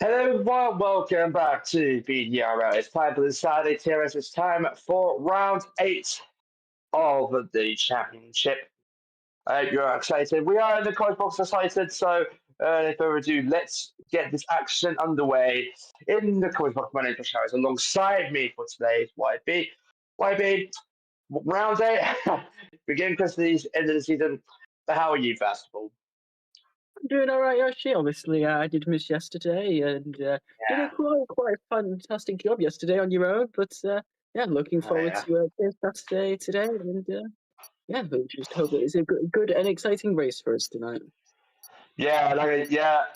Hello everyone, welcome back to VDRL. It's time for the Saturday tier as it's time for round 8 of the championship. I hope you're excited. We are in the college box excited, so without further ado, let's get this action underway in the college box. My name is Harris. Alongside me for today is YB. YB, round 8, beginning close to the end of the season. But how are you, first of all? I'm doing all right, Yoshi. Obviously, I did miss yesterday, and did a quite fantastic job yesterday on your own. But yeah, looking forward to Saturday today, and yeah, we just hope it's a good and exciting race for us tonight. Yeah,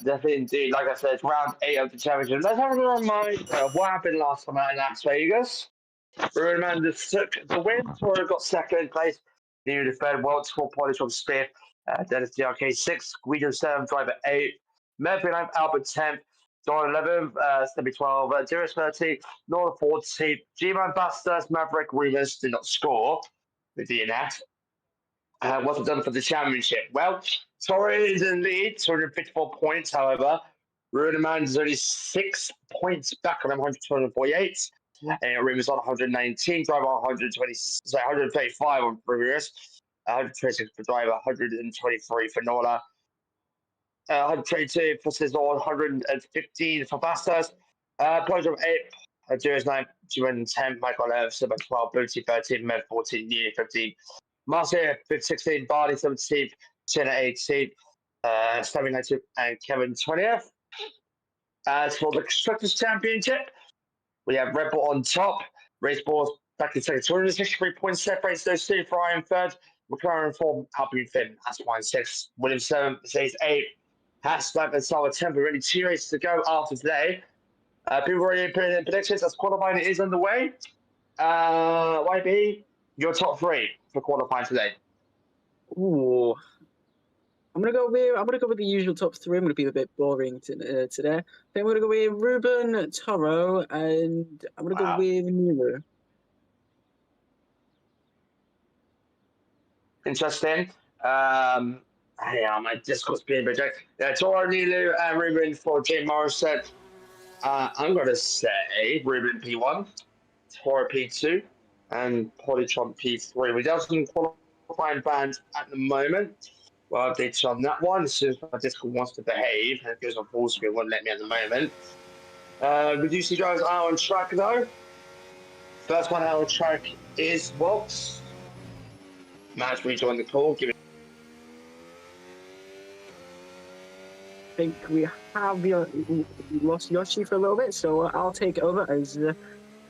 definitely indeed. Like I said, it's round 8 of the championship. Let's have a reminder of what happened last time at Las Vegas. Remember, took the win, Toro got second place, near the third, world score points from Smith, Dennis DRK 6, Guido 7, driver 8, Murphy 9, Albert 10th, Don 11th, Stevie 12, Darius 13, Nora 14, G-Man Bastards, Maverick Rumors did not score with DNF. What's it done for the championship? Well, Torres is in lead, 254 points, however. Ruderman is only 6 points back on him, 148. And Rim is on 119, driver 135 on Rivers, 126 for driver, 123 for Nola, 122 for Sizzle, 115 for Bastards, Points of 8, Juris 9, Juan 10, Michael 11, 12, Booty 13, Med 14, Near 15, Marcia 16, Barney 17, Jenna 18, Sammy 19, and Kevin 20th. As for the Constructors Championship, we have Red Bull on top, Race Balls back in second, 263 points separates those two. Ferrari in third, McLaren 4, Alpine 5, Aston 6, Williams 7, Mercedes 8, Hashtag and Sauber 10. We're only 2 races to go after today. People already put in predictions as qualifying is underway. YB, your top 3 for qualifying today. Ooh, I'm gonna go with the usual top 3. I'm gonna be a bit boring today. Then I'm gonna go with Ruben, Toro, and I'm gonna go with Miller. Interesting. Yeah, my Discord's being rejected. Yeah, Toro, Nilu, and Ruben for Jim Morrison. I'm going to say Ruben P1, Toro P2, and Polytron P3. We do have some qualifying bands at the moment. Well, updates on that one. As soon as my Discord wants to behave, and it goes on full screen, won't let me at the moment. Reducing drivers are on track though. First one out on track is Waltz. Matt's rejoined the call. I think we have lost Yoshi for a little bit, so I'll take over as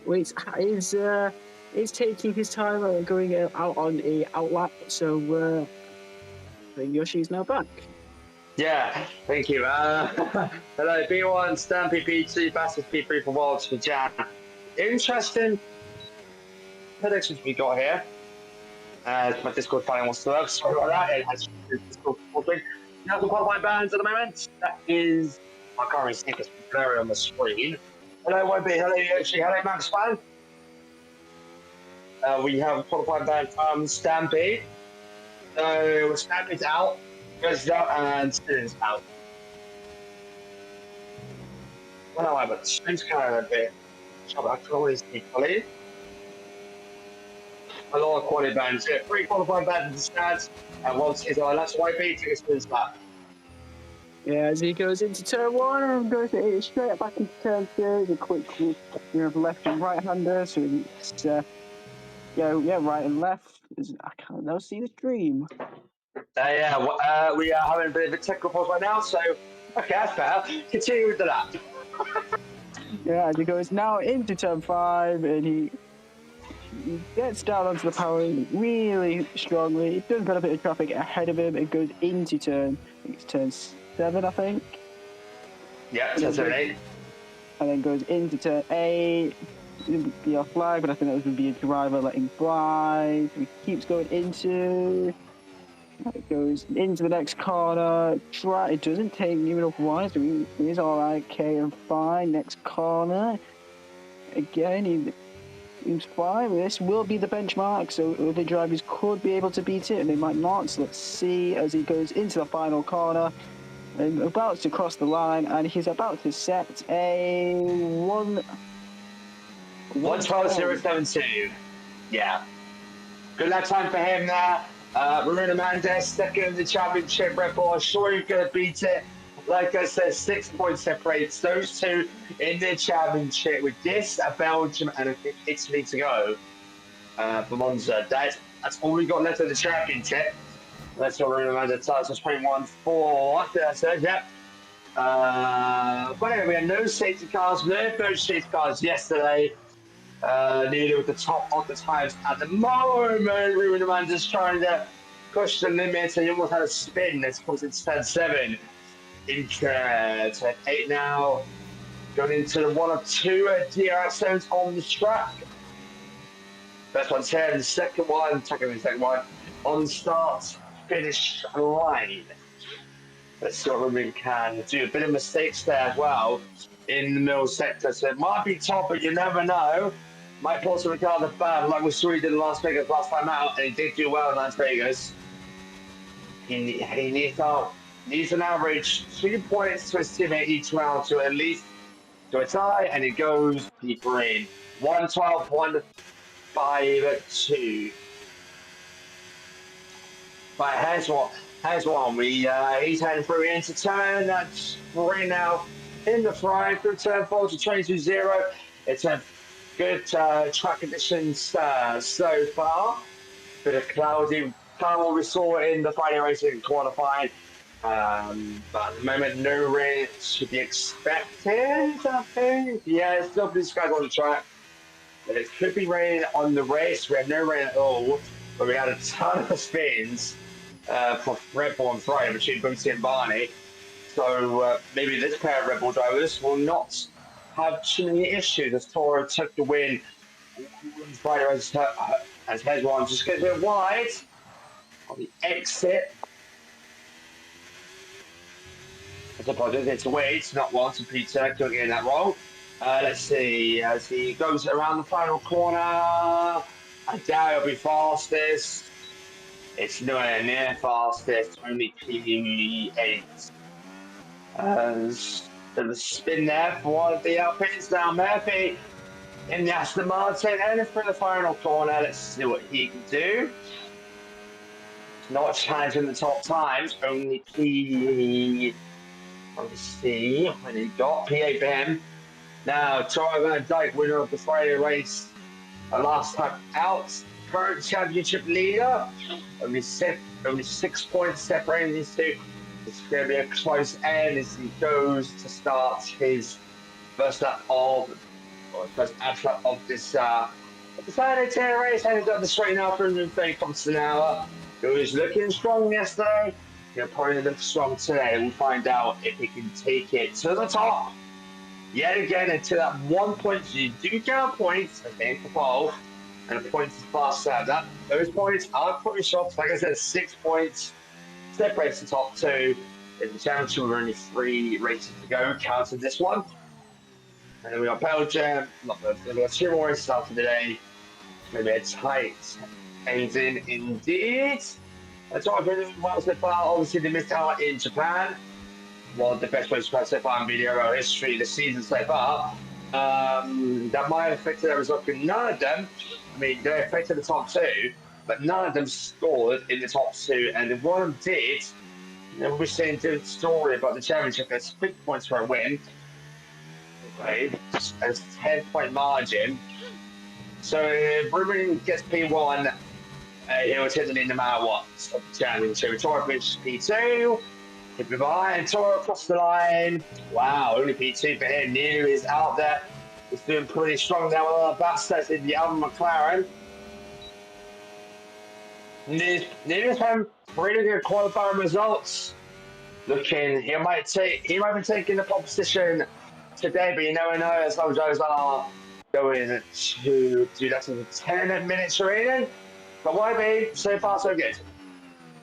is taking his time going out on a outlap. So I think Yoshi is now back. Yeah, thank you. Hello, B1, Stampy P2, Bastards P3 for Wilds for Jan. Interesting predictions we got here. My Discord finally wants to work. Sorry about that. It has Discord supporting. Now the qualifying bands at the moment. That is, I can't really see this blurry on the screen. Hello, YB. Hello, Yoshi. Hello, Max Fan. We have a qualifying band from Stampy. So Stampy's out, goes out, and Student's out. Well, I but Student's kind of a bit. I can always be fully. A lot of quality bands here. 3 qualifying bands in the stands, and once is our last YB to Student's back. Yeah, as he goes into turn 1 and goes straight back into turn 2, a quick left and right hander, so it's right and left. I can't now see the stream. We are having a bit of a technical pause right now, so okay, that's better. Continue with the lap. Yeah, as he goes now into turn 5, and he gets down onto the power really strongly. It does got a bit of traffic ahead of him. It goes into turn 7, I think. Yeah, turn 7, 8. And then goes into turn 8. It would be a flag, but I think that was going to be a driver letting fly. So he keeps going into. It goes into the next corner. It doesn't take him enough wide, so he's alright, okay and fine. Next corner. Again, he's fine. This will be the benchmark, so other drivers could be able to beat it, and they might not. So let's see as he goes into the final corner. about to cross the line, and he's about to set a 1:12.072. Yeah. Good lap time for him there. Bruno Mendes, second in the championship record. Sure, he's going to beat it. Like I said, 6 points separates those two in the championship with this, a Belgium, and I think Italy to go for Monza. That's all we got left of the championship. That's what Bruno Mendes starts with 21-4. That's it, yep. But anyway, we had no safety cars, no first safety cars yesterday. Nearly with the top of the times at the moment. Bruno Mendes trying to push the limits, and he almost had a spin. It's because it's 10-7. Into 10-8 now. Going into the one of two DRS zones on the track. First one 10, the second one on start, finish line. Let's see what we can do. A bit of mistakes there as well in the middle sector, so it might be top, but you never know. Might pull some car the bad, like we saw he did in Las Vegas last time out, and he did do well in Las Vegas. He needs an average 2 points to his teammate each round to at least to a tie, and it goes P3. 1:12, 1:5.2. But here's one. He's heading through into turn. That's 3 now in the fry through turn 4 to 22.0. It's a good track conditions so far. Bit of cloudy. Kind of what we saw in the Friday racing qualifying. But at the moment, no rain should be expected, I think. Yeah, it's still blue skies on the track. But it could be raining on the race. We had no rain at all, but we had a ton of spins for Red Bull on Friday between Booty and Barney. So maybe this pair of Red Bull drivers will not have too many issues as Toro took the win. Friday as head one just gets a bit wide on the exit. I suppose it's a wait, not one to Peter, couldn't get that wrong. Let's see, as he goes around the final corner, I doubt he'll be fastest. It's nowhere near fastest, only P8. There's a spin there for one of the Alpines. Now Murphy in the Aston Martin, and for the final corner, let's see what he can do. Not challenging the top times, only P. Let's see when he got P8 for him. Now, Toro Van Dijk, winner of the Friday race, last time out, current championship leader. Only 6 points separating these two. It's going to be a close end as he goes to start his first lap of this Saturday tier race. Headed up the straight now, 330 kilometers an hour. It was looking strong yesterday. He'll probably look strong today. We'll find out if he can take it to the top. Yet again, into that 1 point. So you do count points, I think, for pole, and a point for fast lap. Those points are pretty soft. Like I said, 6 points separates the top two. In the championship, we're only 3 races to go. Counted this one. And then we got Belgium. We've got 2 more races after today. It's going to be a tight ending indeed. That's what I've been doing well so far. Obviously, they missed out in Japan. One of the best races so far in VDRL history this season so far. That might have affected their result, but none of them, I mean, they affected the top 2, but none of them scored in the top 2, and if one of them did, we'll be saying a different story about the championship. There's 50 points for a win. Okay, it's a 10-point margin. So if Ruben gets P1, he'll take the lead no matter what of the championship. Toro finishes P2. Hit me by, and Toro across the line. Wow, only P2 for him. New is out there. He's doing pretty strong now with our bastards in the other McLaren. New is having pretty good qualifying results. Looking, he might be taking the pole position today, but you never know, as some drivers are going to do that to the 10 minutes remaining. But why be? So far, so good.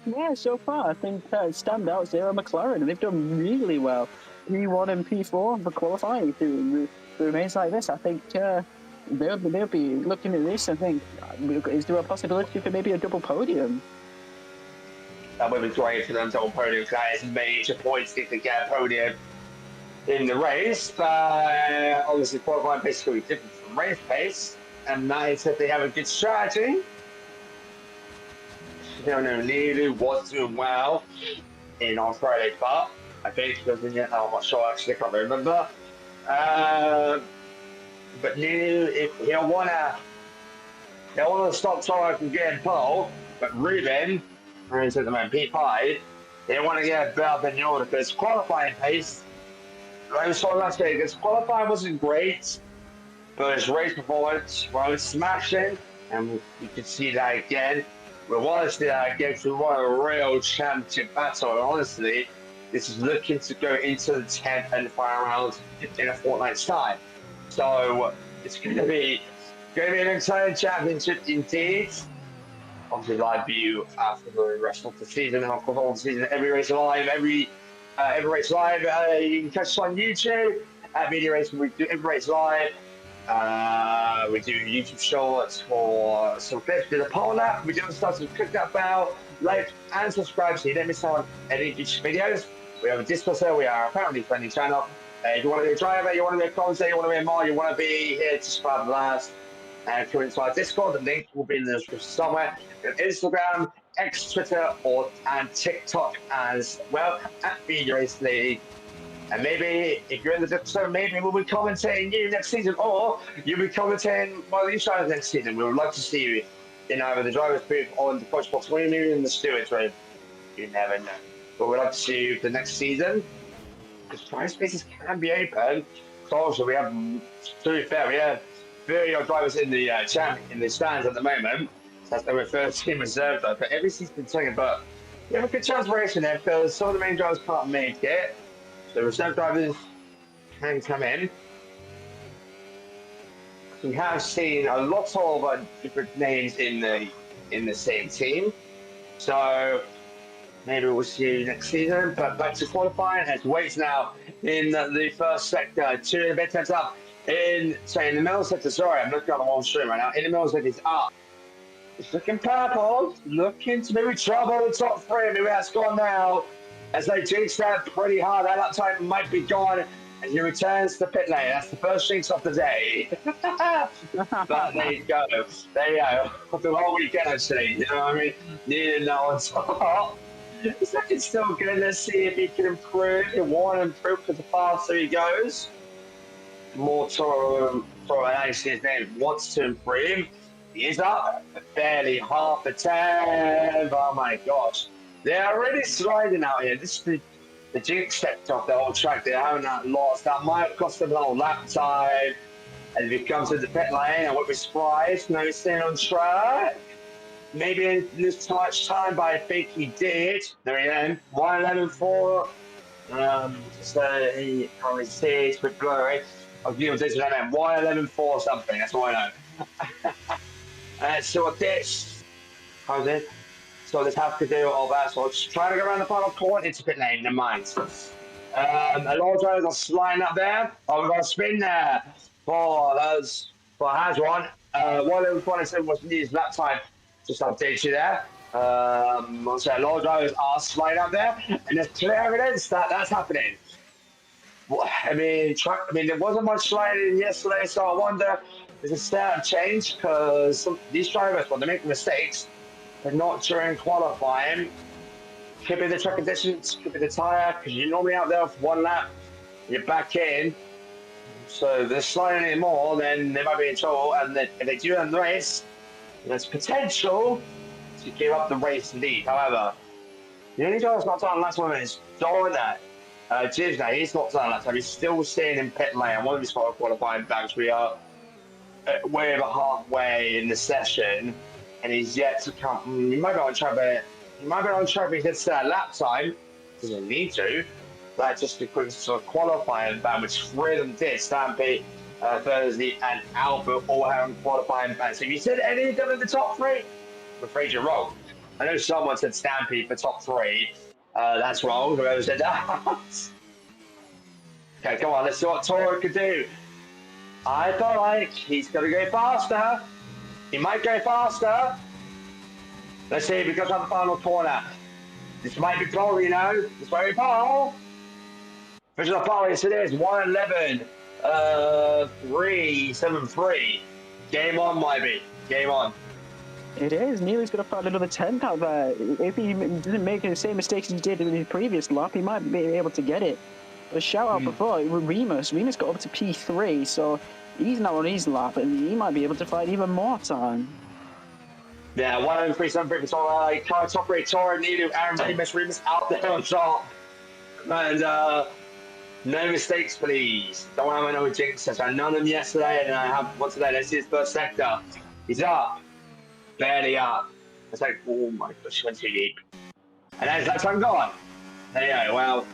Yeah, so far, I think standouts there are McLaren. They've done really well. P1 and P4 for qualifying. If it remains like this, I think they'll be looking at this. I think, is there a possibility for maybe a double podium? That would be great for them to on podium, because that is major points if they get a podium in the race. But obviously, qualifying pace is going to be different from race pace, and that is if they have a good strategy. I don't know, Lulu was doing well in on Friday, but I think because I'm not sure actually, I can't remember. But Lulu, if he'll wanna stop Toro from getting pole, but Ruben, who's at the moment P5, they want to get better than the order because qualifying pace. Like we saw last week, because qualifying wasn't great, but his race performance was smashing, and we could see that again. We want to see that again because we want a real championship battle. And honestly, this is looking to go into the 10th and final round in a fortnight's time. So it's going to be an exciting championship indeed. Obviously, live view after the rest of the season, alcohol season, every race live, every race live. You can catch us on YouTube at VD Racing. We do every race live. We do YouTube shorts for some clips. Do the poll app. We do stuff, so click that bell, like, and subscribe so you don't miss out on any future videos. We have a Discord server. We are a family-friendly channel. If you want to be a driver, you want to be a commentator, you want to be a mod, you want to be here to spread the last, and come into our Discord. The link will be in the description somewhere. Instagram, X, Twitter, and TikTok as well at VD Racing League. And maybe if you're in the Discord, maybe we'll be commentating you next season, or you'll be commentating one of these drivers next season. We would love to see you in either the driver's booth or in the coach box room, even in the stewards room. You never know. But we'd love to see you the next season. Because driver spaces can be open. So also we have, to be fair, we have 30 odd drivers in the in the stands at the moment. So that's over 13 reserved though. But every season's been taken, but we have a good chance of racing there because some of the main drivers can't make it. So reserve drivers can come in. We have seen a lot of different names in the same team. So maybe we'll see you next season. But back to qualifying, as weights now in the first sector. 2 and a bit times up in the middle sector. Sorry, I'm looking at the wrong stream right now. In the middle sector, it's up. It's looking purple, looking to maybe trouble the top 3. Maybe that's gone now. As they jinx that pretty hard, that lap time might be gone, and he returns to pit lane. That's the first jinx of the day. But there you go. There you go. The whole weekend, actually. You know what I mean? Needed no on top. It's looking still good. Let's see if he can improve. He want to improve because the faster he goes, more Toro, actually his name, wants to improve. He is up barely half a 10. Oh my gosh. They're already sliding out here. This is the jinx sector of the whole track. They haven't lost. That might have cost them a little lap time. And if he comes to the pit lane, I won't be surprised. No, he's staying on track. Maybe in this much time, but I think he did. There he is. 1:11.4. Just he can't see it's a bit blurry. I'll give you this one. 1:11.4 something. That's all I know. So this, how's it? So this have to do all that. So just trying to go around the final corner into pit lane. Never mind. A lot of drivers are sliding up there. Oh, we've got a spin there for those. For has one. 1:11.27 was his lap time. Just update you there. So a lot of drivers are sliding up there, and there's clear evidence that that's happening. I mean, there wasn't much sliding yesterday, so I wonder there's a start change because these drivers, when they make mistakes, they're not during qualifying. Could be the track conditions, could be the tyre, because you're normally out there for one lap, you're back in. So if they're sliding any more, then they might be in trouble, and then if they do end the race, there's potential to give up the race lead. However, the only driver that's not done last one is Dorna. Disney, he's not done that time. He's still staying in pit lane. I want to be spot qualifying back. We are way over halfway in the session, and he's yet to come. He might be on track, but he gets that lap time. Doesn't need to. But just because sort of qualifying ban, which 3 of them did. Stampede, Thursday, and Albert all having qualifying bans. So if you said any of them in the top 3, I'm afraid you're wrong. I know someone said Stampede for top 3. That's wrong. Whoever said that. Okay, come on. Let's see what Toro can do. I feel like he's going to go faster. He might go faster. Let's see if he goes on the final corner. This might be pole, you know. This might be pole. Official pole, yes it is. 1:11, 3:73. Game on, maybe. Game on. It is. Neely's going to find another 10th out there. If he doesn't make the same mistakes he did in his previous lap, he might be able to get it. But a shout out before, Remus. Remus got up to P3, so he's now on his lap, and he might be able to find even more time. Yeah, 1:03.73 for top rate Toro, Nilu, and Remus out there on top. And no mistakes, please. Don't have no jinxes. I none of them yesterday, and I have one today. Let's see his first sector. He's up. Barely up. It's like, oh my gosh, she went too deep. And there's that time gone. There you go, well.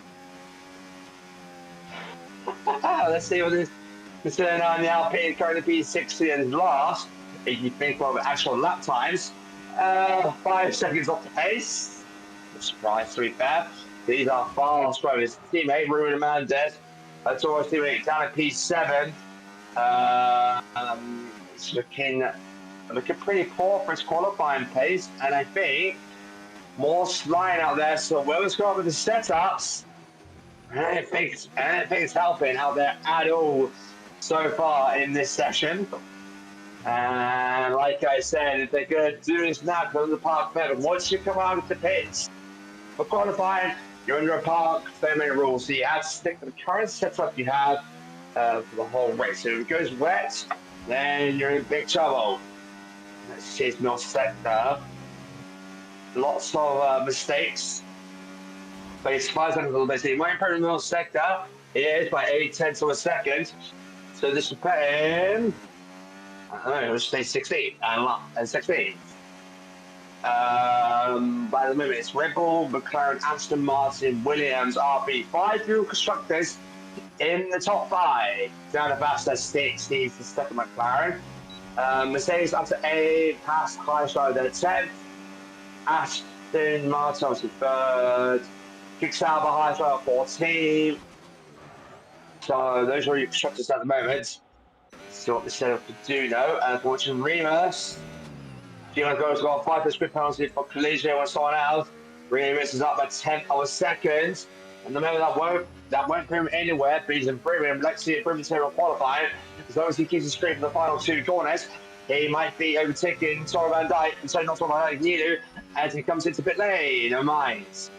Let's see what this is going on in the Alpine, currently P60 and last. If you think of actual lap times, 5 seconds off the pace. No surprise, to be fair. These are fast rovers. Teammate, Ruben Hernandez. That's all teammate down at P7. It's looking pretty poor for its qualifying pace, and I think more sliding out there. So whoever's going with the setups, I don't think it's helping out there at all so far in this session. And like I said, if they're going to do this now, go to the park better. Once you come out of the pits for qualifying, you're under a park 30-minute rule, so you have to stick to the current setup you have for the whole race. So if it goes wet, then you're in big trouble. Let's see his middle sector. Lots of mistakes. But he surprised a little bit. So he might improve in the middle sector. He is by 8/10 of a second. So this will put him, I don't know, let's say 16 and 16. By the moment, it's Red Bull, McLaren, Aston Martin, Williams, RB. 5 fuel constructors in the top 5. Down to Basta, Steve the second McLaren. Mercedes up to 8, past Highstar, then 10th. Aston Martin obviously 3rd. Kickstarter Highstar 14th. So those are your constructors at the moment. See what the setup could do now. And unfortunately, Remus. Gino Go's got a 5 script penalty for collision when someone else. Remus is up by 10th of a second. And remember that won't bring him anywhere, but he's improving. Let's see improvements here on qualifying. As long as he keeps the screen for the final 2 corners, he might be overtaking Toro Van Dijk, and so not Toro Van Dijk, Nilu, as he comes into pit lane. No minds.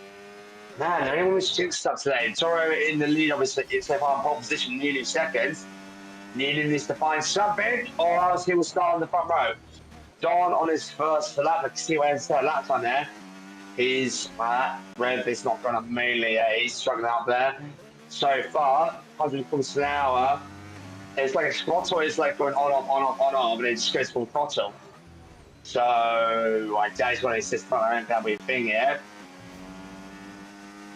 Man, anyone was jinxed up today. Toro in the lead, obviously, it's a pole position, Nilu second. Nilu needs to find something, or else he will start on the front row. Don on his first lap, I can see where his lap time there. He's Red, it's not going up mainly. He's struggling out there. So far, 100 kilometers an hour. It's like a throttle, it's like going on, but it just goes full throttle. So, I doubt he's got any system, I don't think that'll be a thing here.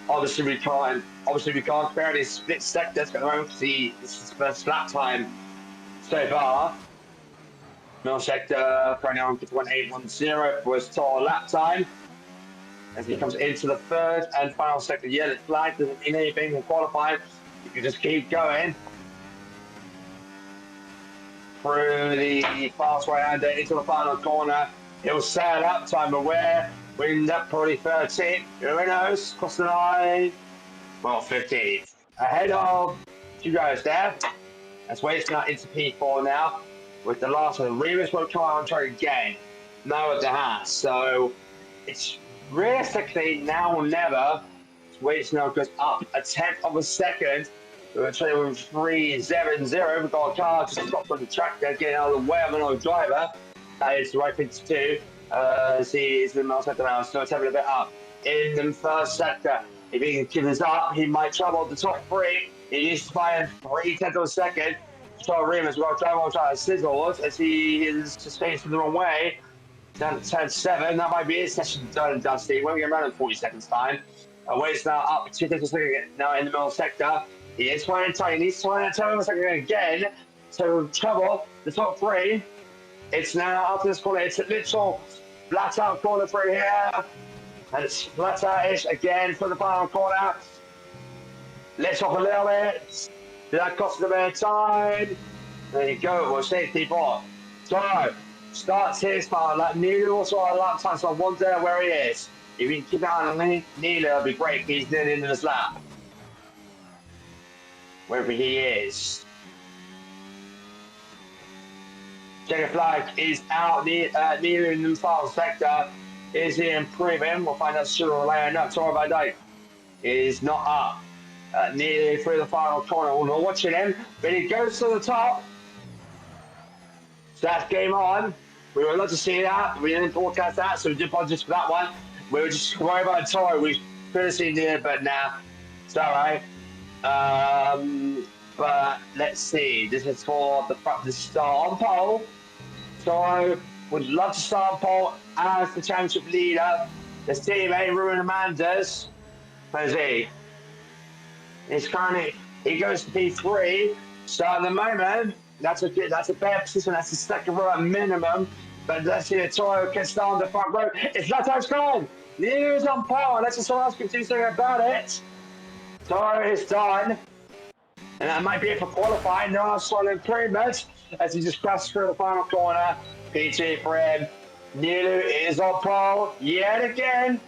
Obviously, we can't compare any split sectors at the moment because this is his first lap time so far. Middle sector, currently on 1810 for his total lap time. As he comes into the 3rd and final sector, yellow flag doesn't mean anything in qualifying. You can just keep going through the fast right-hander into the final corner. He'll sail up, time aware, wind up probably 13th. Who knows? Cross the line. Well, 15th. Ahead of you guys there. That's waiting out into P4 now. With the last one, Remus won't come out and try again. No, it has. So it's realistically now or never. Waiting now goes up a 10th of a second. We're training with 3.70. We've got a car just stopped on the track there, getting out of the way of another driver. That is the right thing to do. See, it's the middle sector now, so it's having a bit up. In the first sector, if he can give this up, he might trouble the top 3. He needs to find 3/10 of a second. So Remus will try to sizzle as he is just facing the wrong way. Down to 10.7. That might be his session done and dusty. Won't get around in 40 seconds time. Waits now up 2/10 of a second now in the middle sector. He is finding time. He needs to find 10 of a second again. So trouble the top 3. It's now after this corner. It's a literal flat out corner through here. And it's flat out-ish again for the final corner. Let's off a little bit. Did that cost him a bit of time? There you go. Well, safety ball. So starts his part. Like Nilu also on a lap time, so I wonder where he is. If you keep out on Neela, it'll be great. He's nearly into this lap. Wherever he is. Checker flag is out. Neela in the final sector. Is he improving? We'll find out sooner or later. No, sorry about that. Is not up. Nearly through the final corner. We're not watching him, but he goes to the top. So that's game on. We would love to see that. We didn't broadcast that, so we did apologize for that one. We were just worried about Toro. We could have seen it, but nah, it's all right. But let's see. This is for the start on pole. Toro would love to start on pole as the championship leader. The teammate Ruben Amanda's. Where's he? He's currently, he goes to P3. So at the moment, that's a bad position. That's the second row at minimum. But let's see if Toro can start on the front row. It's that time's gone. News on power. Let's just ask him to do something about it. Toro is done. And that might be it for qualifying. No solid improvements as he just crashed through the final corner. P2 for him. Nilu is on pole yet again.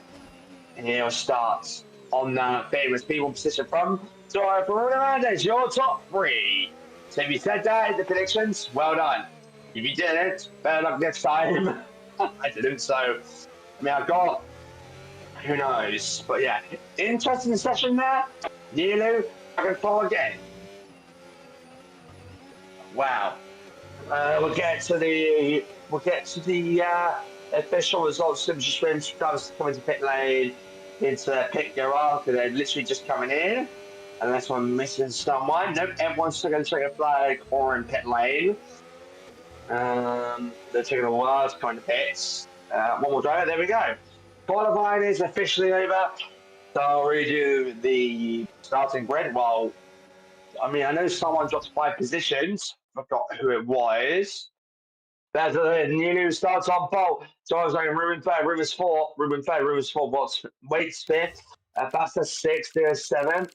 And he'll start on the famous P1 position from Toro for Hernandez, your top three. So if you said that in the predictions, well done. If you didn't, better luck next time. I didn't, so I mean, I got, who knows, but yeah, interesting session there. Nilu, I can fall again. Wow. We'll get to the official results. Just when drivers coming to pit lane into pit garage, because they're literally just coming in. Unless I'm missing someone. Nope, everyone's still going to check a flag or in pit lane. They're taking a while to come into pits. One more driver, there we go. Qualifying is officially over. So I'll read you the starting grid. Well, I mean, I know someone dropped 5 positions. I forgot who it was. That's the new starts on pole. So I was like, Ruben third, Ruben's fourth, what's Waits 5th, Basta 6th, there's 7th,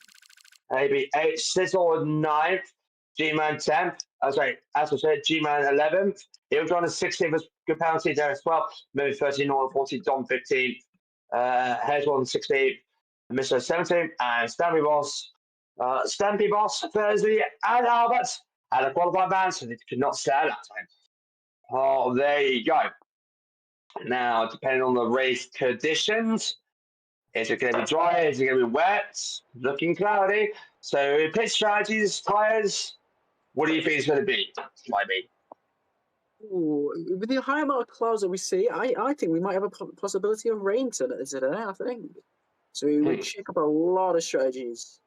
maybe 8th, Sizzle 9th, G-Man 10th. I was like, as I said, G-Man 11th. He'll go on the 16th as good penalty there as well. Maybe 13, Norton 14, Dom 15th, Hedgewood 16th, Mr. 17th, and Stampy Boss, Thursday, and Albert had a qualified ban, so they could not start that time. Oh, there you go. Now, depending on the race conditions, is it going to be dry? Is it going to be wet? Looking cloudy. So, pit strategies, tyres, what do you think it's going to be? Ooh, with the high amount of clouds that we see, I think we might have a possibility of rain today, I think. So we would check up a lot of strategies.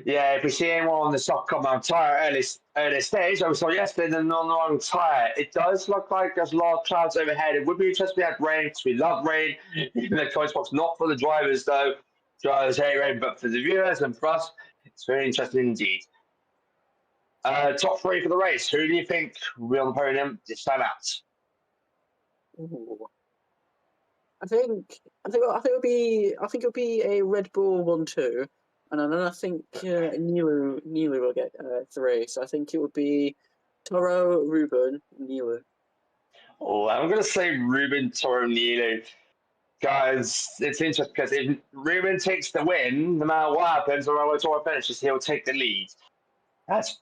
Yeah, if we see anyone on the soft compound tyre early stage, I saw yesterday the non-long tyre, it does look like there's a lot of clouds overhead. It would be interesting to have rain because we love rain in the choice box, not for the drivers though. Drivers hate rain, but for the viewers and for us, it's very interesting indeed. Top 3 for the race. Who do you think will be on the podium this time out? Ooh. I think it'll be a Red Bull 1-2. And then I think Nilu will get 3. So I think it would be Toro, Ruben, Nilu. Oh, I'm going to say Ruben, Toro, Nilu. Guys, it's interesting because if Ruben takes the win, no matter what happens, or Toro finishes, he'll take the lead.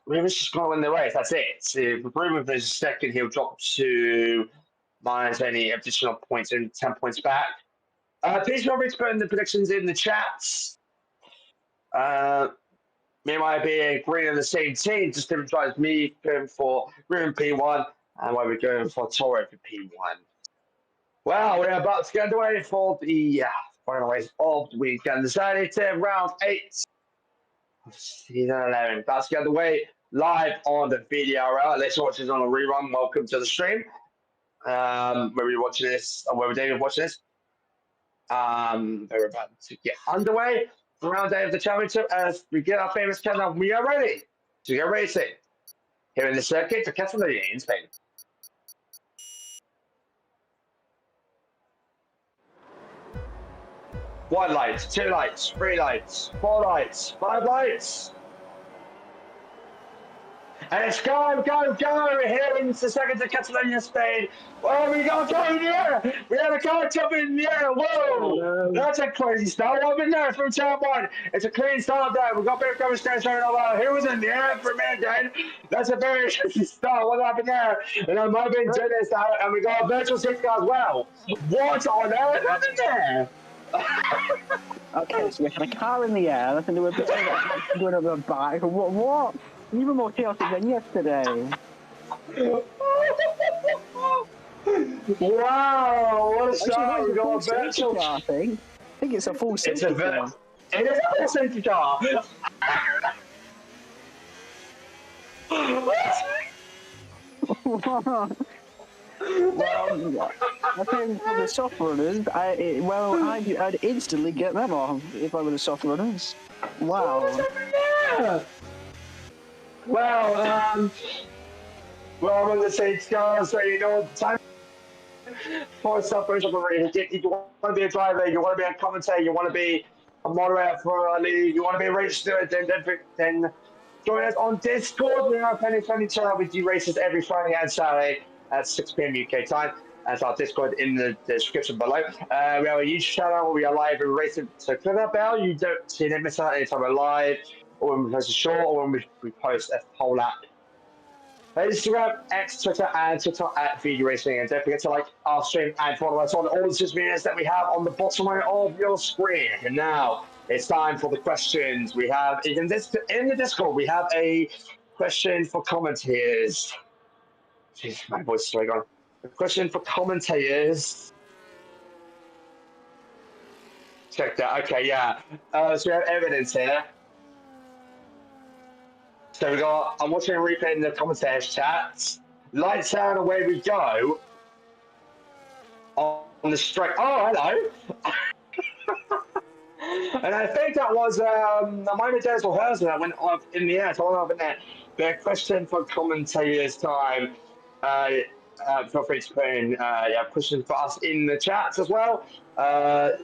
Ruben's just going to win the race. That's it. If Ruben finishes second, he'll drop to minus any additional points and 10 points back. Please feel free to put in the predictions in the chats. Me and I be agreeing on the same team, just different drivers. Me going for Ruben P1, and why we're going for Toro for P1. Well, we're about to get underway for the final race of the weekend. Decided to round 8. Season 11. About to get underway live on the VDRL. Let's watch this on a rerun. Welcome to the stream. Where we're watching this, or where we're David watching this. We're about to get underway for round 8 of the championship as we get our famous countdown. We are ready to get racing here in the circuit for Catalonia in Spain. One light, 2 lights, 3 lights, 4 lights, 5 lights. And it's go, go, go! Here into the second to Catalonia, Spain. Oh, we got a car in the air! We had a car jumping in the air! Whoa! That's a crazy start. What in there from turn one? It's a clean start there. We've got a bit of cover stairs right over. Who was in the air for a minute then? That's a very interesting start. What happened there? And I might have been doing this out, and we got a virtual safety car as well. What on earth happened there? Okay, so we had a car in the air, and there were a bit of going over the back. What? Even more chaotic than yesterday. Wow, what a start. We got a virtual car, I think it's a full safety car. It is a full safety car. Well, I think for the soft runners, I'd instantly get them off if I were the soft runners. Wow. Well, I'm on the same car, so you know time for stuff for somebody. You want to be a driver, you want to be a commentator, you want to be a moderator for a league, you want to be a race steward, then join us on Discord. We are playing channel with VD Races every Friday and Saturday at 6 PM UK time. That's our Discord in the description below. We have a YouTube channel. We are live and racing. So click that bell. You don't miss out anytime we're live, or when we post a short, or when we post a poll app. Instagram, X, Twitter, and TikTok at VD Racing. And don't forget to like our stream and follow us on all the social medias that we have on the bottom right of your screen. And now it's time for the questions. We have in the Discord, we have a question for commentators. Jeez, my voice is so gone. A question for commentators. Check that. Okay, yeah. So we have evidence here. So we got, I'm watching a replay in the commentators chat. Lights out, away we go. On the straight. Oh, hello. And I think that was Minor Dennis or Herzen that went up in the air. So I'm up in there. The question for commentators time. Feel free to put in questions for us in the chats as well.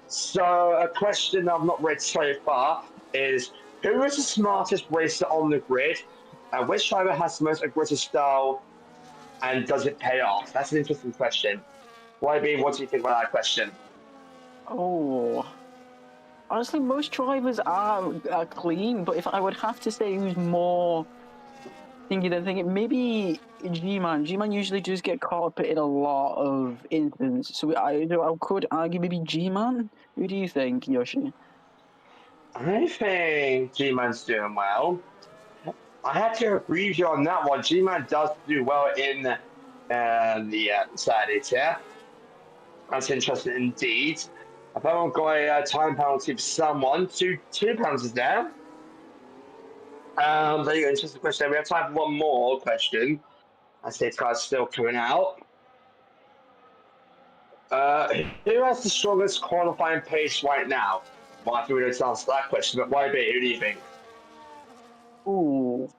So a question I've not read so far is, who is the smartest racer on the grid? Which driver has the most aggressive style, and does it pay off? That's an interesting question. YB, what do you think about that question? Oh, honestly, most drivers are clean, but if I would have to say who's more thinking, maybe G-Man. G-Man usually does get caught up in a lot of incidents, so I could argue maybe G-Man. Who do you think, Yoshi? I think G-Man's doing well. I have to agree with you on that one. G-Man does do well in the Saturday tier. That's interesting indeed. I've got a time penalty for someone. Two penalties there. There you go, interesting question. We have time for one more question. I see it's guys still coming out. Who has the strongest qualifying pace right now? Well, I think we don't answer that question, but YB, who do you think? Ooh.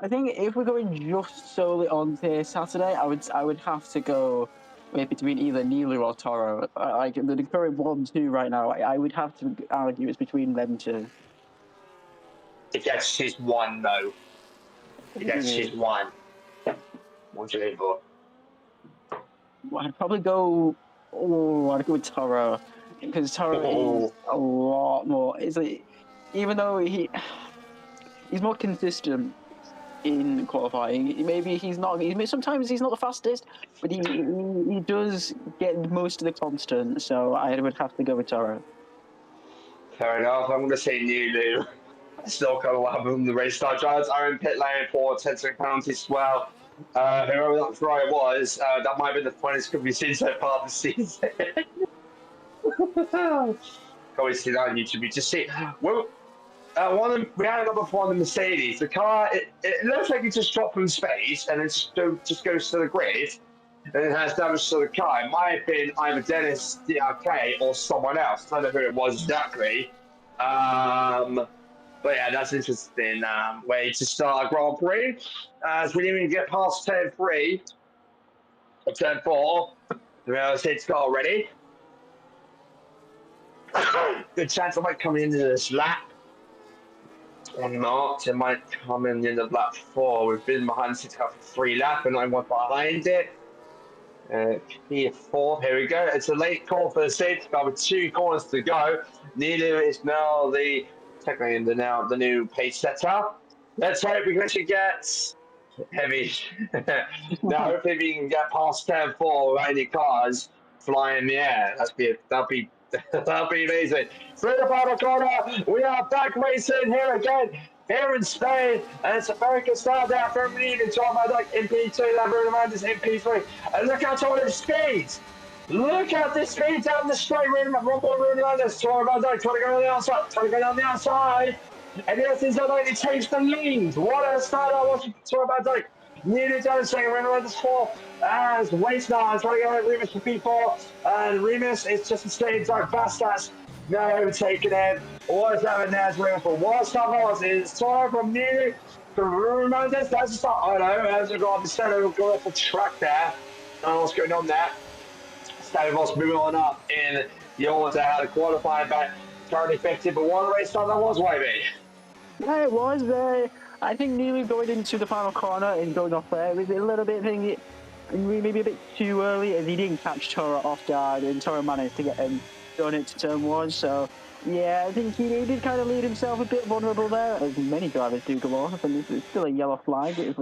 I think if we're going just solely on Saturday, I would have to go between either Neelu or Toro. Like the current 1-2 right now, I would have to argue it's between them two. Yes, she's one though. Yes, she's one. What do you think for? I'd probably go. Oh, I'd go with Toro because Toro is a lot more. It's like, even though he's more consistent in qualifying, maybe he's not. Sometimes he's not the fastest, but he does get most of the constant. So I would have to go with Toro. Fair enough. I'm going to say Neelu. Still kind of what happened from the race start. Giants are in pit lane for 10-second penalties as well. Whoever that driver was, that might have been the funniest could be seen so far this season. Always see that on YouTube. You just see, well, we had another one on the Mercedes. The car, it looks like it just dropped from space and then just goes to the grid and it has damage to the car. It might have been either Dennis DRK or someone else. I don't know who it was exactly. But yeah, that's interesting way to start a Grand Prix. As we didn't even get past turn 3 or turn 4, the Mercedes car already. Good chance I might come into this lap. or not. It might come in the end of lap 4. We've been behind 6 car for 3 laps, and I'm one behind it. P4, here we go. It's a late call for the safety car with 2 corners to go. Neither is now technically the new pace setter. Let's hope we can actually get heavy. Now, hopefully we can get past 10-4 without any cars flying in the air. That'll be that'll be amazing. Through the final corner, we are back racing here again. Here in Spain, and it's a very good start there from Reed and Tom like in P2, and Bruno Mendes in P3. And look how tall it speeds! Look at the speed down the straight. Bruno Mendes, Tom trying to go on the outside, trying to go down the outside. And this is not only takes the lead. What a start I was Tom Dyke. Nearly done second, Bruno Mendes 4. As Waste now trying to go at Remus for P4. And Remus is just a stage like Bastas. Now overtaking him. What's happening there is Remus, but what's that was is Toro from Nearly to Bruno Mendes. That's a start. I know, as we've got the center, go off the track there. I don't know what's going on there. Stavros moving on up in the order, had a qualifying back, currently 50, but what a race start that was, Wavy. Yeah, it was. I think nearly going into the final corner and going off there was a little bit maybe a bit too early, as he didn't catch Toro off guard, and Toro managed to get him going into turn 1. So yeah, I think he did kind of leave himself a bit vulnerable there, as many drivers do go off, and it's still a yellow flag. That's a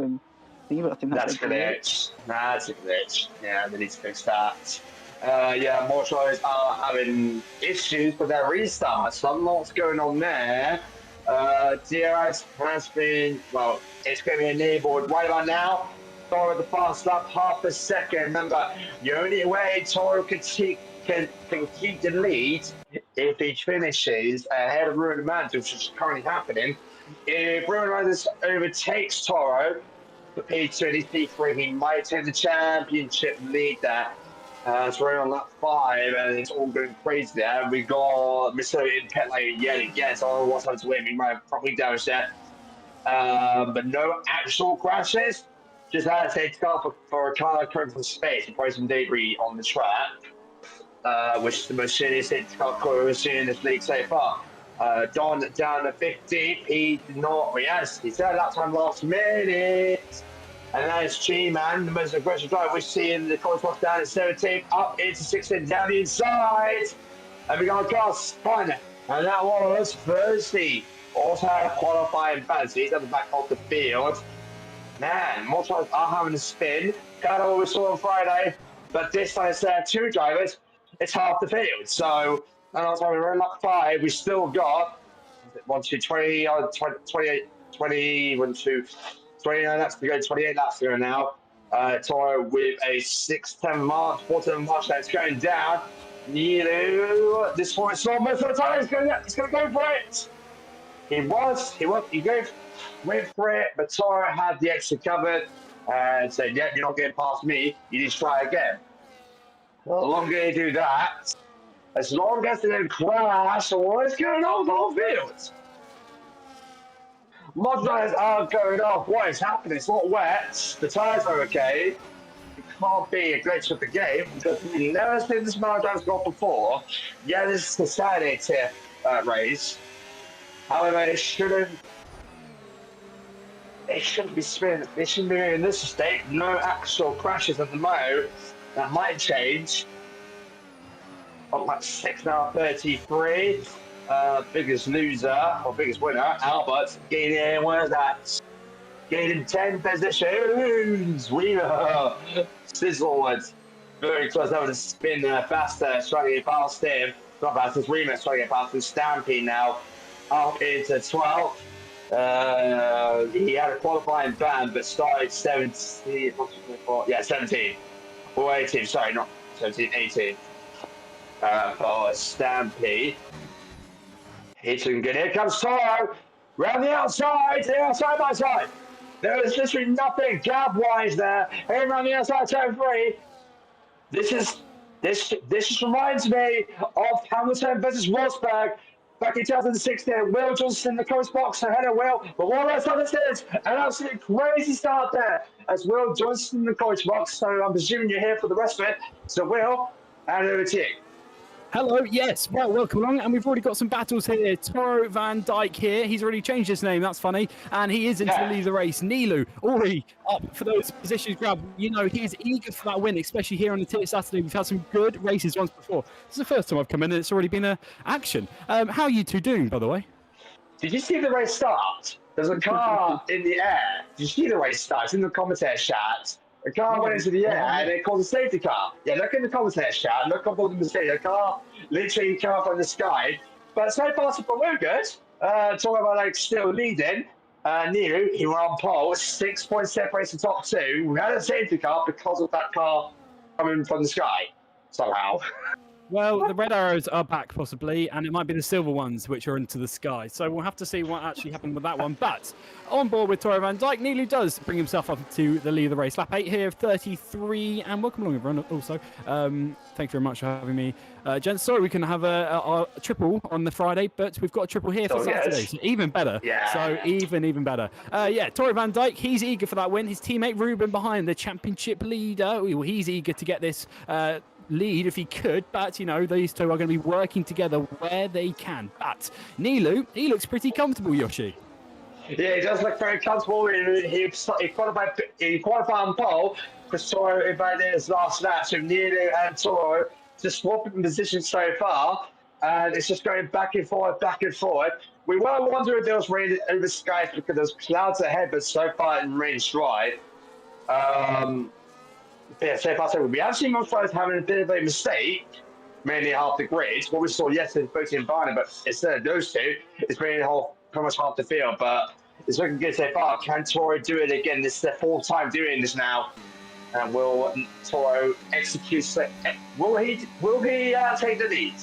glitch. That's a glitch. Yeah, they need to fix that. Yeah, more drivers are having issues with their restart. So I don't know what's going on there. DRS has been, well, it's going to be enabled right about now. Toro the fast lap, half a second. Remember, the only way Toro can keep the lead if he finishes ahead of Bruno Mendes, which is currently happening. If Bruno Mendes overtakes Toro for P2 and he's P3, he might take the championship lead there. So we're on lap 5, and it's all going crazy there. We got Mr. in pit lane yet again, so I don't know what's happened to him. He might have probably damaged that. But no actual crashes. Just had to take for a car current from space and probably some debris on the track, which is the most serious safety car we've seen in this league so far. Don down to 50, he did not react. He said that time last minute. And that is G-Man, the most aggressive driver we see in the course box down at 17, up into 16, down the inside. And we got a car spun. And that was Thursday. Also had a qualifying ban, so he's at the back of the field. Man, more drivers are having a spin. Kind of what we saw on Friday. But this time instead of 2 drivers, it's half the field. So, and also we're in lap 5, we still got 1, 2, 20, 28, 20, 1, 2, 29 laps to go, 28 laps to go now. Toro with a 6:10 march, 4:10 march, that's going down. This one, it's almost the time, it's going to go for it. He went for it, but Toro had the exit covered and said, yeah, you're not getting past me, you just try again. Well, the longer they do that, as long as they don't crash, what is going on the whole field? Mod tires are going off. What is happening? It's not wet. The tires are okay. It can't be a glitch of the game because we've never seen this amount of drivers go off before. Yeah, this is the Saturday tier race. However, it shouldn't be spinning. It shouldn't be in this state. No actual crashes at the moment. That might change. On lap 6 now, 33. Biggest loser, or biggest winner, Albert, gaining, where's that? Gaining 10 positions. Weaver, Sizzlewood, very close over to spin faster, trying to get past him. Not past his Remus, trying to get past his Stampede now. Up into 12. He had a qualifying ban, but started 17. Yeah, 17. Or 18, sorry, not 17, 18. For Stampede. Hitting good. Here comes Toro. Round the outside by side. There is literally nothing gap-wise there. Here around the outside, turn 3. This just reminds me of Hamilton versus Rosberg back in 2016. Will Johnson in the coast box ahead of Will. But what else on this is an absolutely crazy start there as Will Johnson in the coach box. So I'm presuming you're here for the rest of it. So Will, and over to you. Hello, yes, well, welcome along, and we've already got some battles here. Toro Van Dyke here, he's already changed his name, that's funny, and he is into the lead of the race. Nilu, already up for those positions grab. You know, he is eager for that win, especially here on the Tier Saturday. We've had some good races once before. This is the first time I've come in, and it's already been a action. How are you two doing, by the way? Did you see the race start? There's a car in the air. Did you see the race start? It's in the commentator chat. The car went into the air and it caused a safety car. Yeah, look in the commentator chat. Look up on the mistake. The car literally came up from the sky. But so far, so far, we're good. Talking about like still leading. Nilu, he were on pole. 6 points separates the top two. We had a safety car because of that car coming from the sky somehow. Well, the red arrows are back possibly, and it might be the silver ones which are into the sky. So we'll have to see what actually happened with that one. But on board with Toro Van Dyke, Nilu does bring himself up to the lead of the race. Lap 8 here of 33, and welcome along everyone also. Thank you very much for having me. Gents, sorry we can have a triple on the Friday, but we've got a triple here for Saturday, so even better. Yeah. So even better. Yeah, Toro Van Dyke, he's eager for that win. His teammate Ruben behind, the championship leader, he's eager to get this lead if he could, but you know, these two are going to be working together where they can. But Nilu, he looks pretty comfortable, Yoshi. Yeah, he does look very comfortable. He qualified on pole because Toro invited his last lap, so Nilu and Toro just swapping positions so far, and it's just going back and forth, back and forth. We were wondering if there was rain over the skies because there's clouds ahead, but so far it rains dry. Yeah, so far so good. We have seen most players having a bit of a mistake, mainly half the grid. What we saw yesterday, both in Barney, but instead of those two, it's been pretty much half the field. But it's looking good so far. Can Toro do it again? This is their fourth time doing this now. And will Toro execute? Will he take the lead?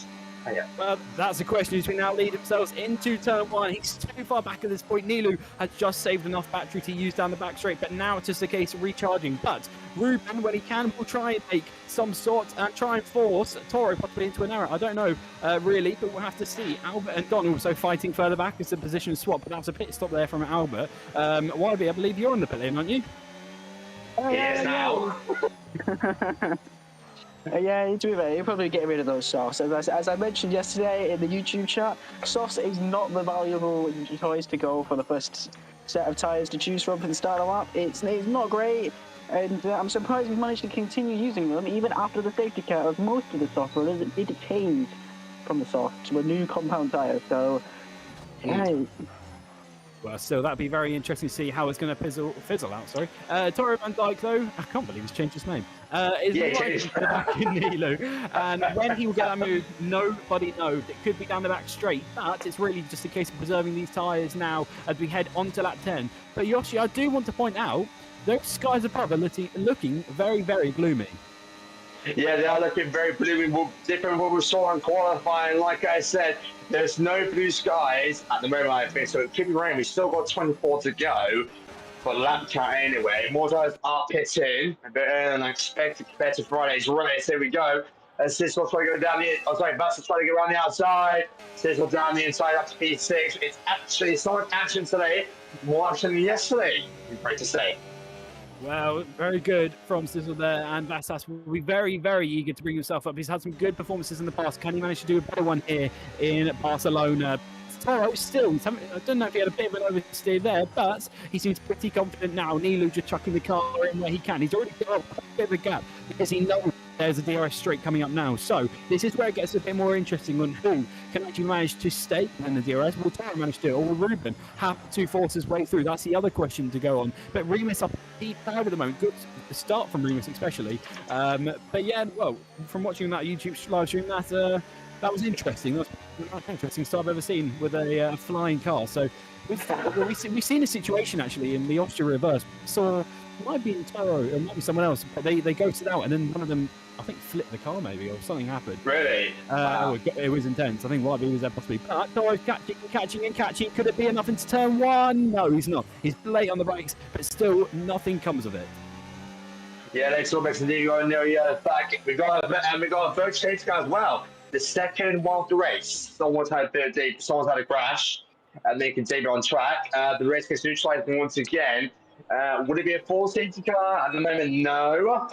Oh, yeah. Well, that's a question as we now lead themselves into turn one. He's too far back at this point. Nilu has just saved enough battery to use down the back straight, but now it's just a case of recharging. But Ruben, when he can, will try and make some sort and try and force Toro possibly into an error. I don't know really, but we'll have to see. Albert and Don also fighting further back as a position swap, but that's a pit stop there from Albert. YB, I believe you're on the pit lane, aren't you? Yes, now. Yeah, to be fair, you're probably getting rid of those softs. As I mentioned yesterday in the YouTube chat, softs is not the valuable choice to go for the first set of tyres to choose from for the start of the lap. It's not great, and I'm surprised we've managed to continue using them even after the safety car of most of the soft runners. It did change from the soft to a new compound tyre, so yeah. Well, still, that'd be very interesting to see how it's going to fizzle out. Sorry, Toro Van Dyke, though, I can't believe he's changed his name. Is right to the back in Nilu, and when he will get that move, nobody knows. It could be down the back straight, but it's really just a case of preserving these tyres now as we head onto lap 10. But Yoshi, I do want to point out those skies above are looking very, very gloomy. Yeah, they are looking very blue, different from what we saw in qualifying. Like I said, there's no blue skies at the moment, I think, so it could be raining. We've still got 24 to go for lap count anyway. More drivers are pitting a bit earlier than I expected compared to Friday's race. There we go. As Sissel trying to go down the, Vassar's trying to get around the outside. Sissel down the inside up to P6. It's not action today, more action than yesterday, great to say. Well, very good from Sizzle there, and Vassas will be very, very eager to bring himself up. He's had some good performances in the past. Can he manage to do a better one here in Barcelona? Toro still, I don't know if he had a bit of an oversteer there, but he seems pretty confident now. Nilu just chucking the car in where he can. He's already got a bit of a gap because he knows there's a DRS straight coming up now. So this is where it gets a bit more interesting on who can actually manage to stay in the DRS. Will Toro manage to do it, or will Ruben have to force his way through? That's the other question to go on. But Remus up deep dive at the moment. Good start from Remus especially. But yeah, well, from watching that YouTube live stream, that was interesting. That was the most interesting start I've ever seen with a flying car. So we've seen a situation actually in the Austria reverse. So it might be Toro, or it might be someone else, but they ghosted out, and then one of them, I think, flipped the car maybe, or something happened. Really? Wow. It was intense. I think YB was there possibly. But Toro's catching. Could it be enough into turn one? No, he's not. He's late on the brakes, but still nothing comes of it. Yeah, they still makes the lead going there. Back. We got a vote change car as well. The second one of the race. Someone's had a crash, and they can take it on track. The race gets neutralized once again. Would it be a full safety car? At the moment, no.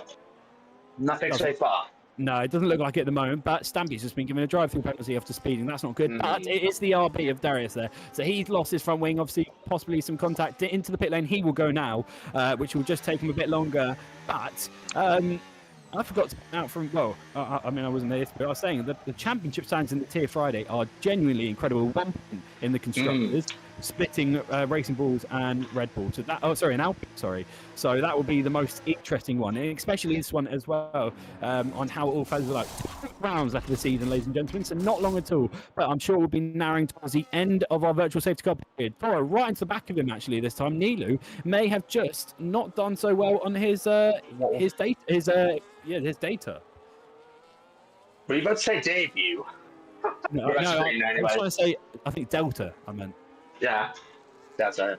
Nothing so far. No, it doesn't look like it at the moment, but Stampy's just been given a drive-through penalty after speeding. That's not good, but it is the RB of Darius there. So he's lost his front wing, obviously, possibly some contact into the pit lane. He will go now, which will just take him a bit longer. But I forgot to point out from, well, I mean, I wasn't there, but I was saying that the championship stands in the Tier Friday are genuinely incredible. 1 point in the constructors, splitting Racing Bulls and Red Bull. So that, and Alpine, sorry. So that will be the most interesting one, and especially this one as well, on how it all plays like 2 rounds left of the season, ladies and gentlemen. So not long at all, but I'm sure we'll be narrowing towards the end of our virtual safety car period. Toro right into the back of him actually this time. Nilu may have just not done so well on his data. His data. Were you about to say debut? No, I was trying to say, I think Delta, I meant. Yeah, that's it.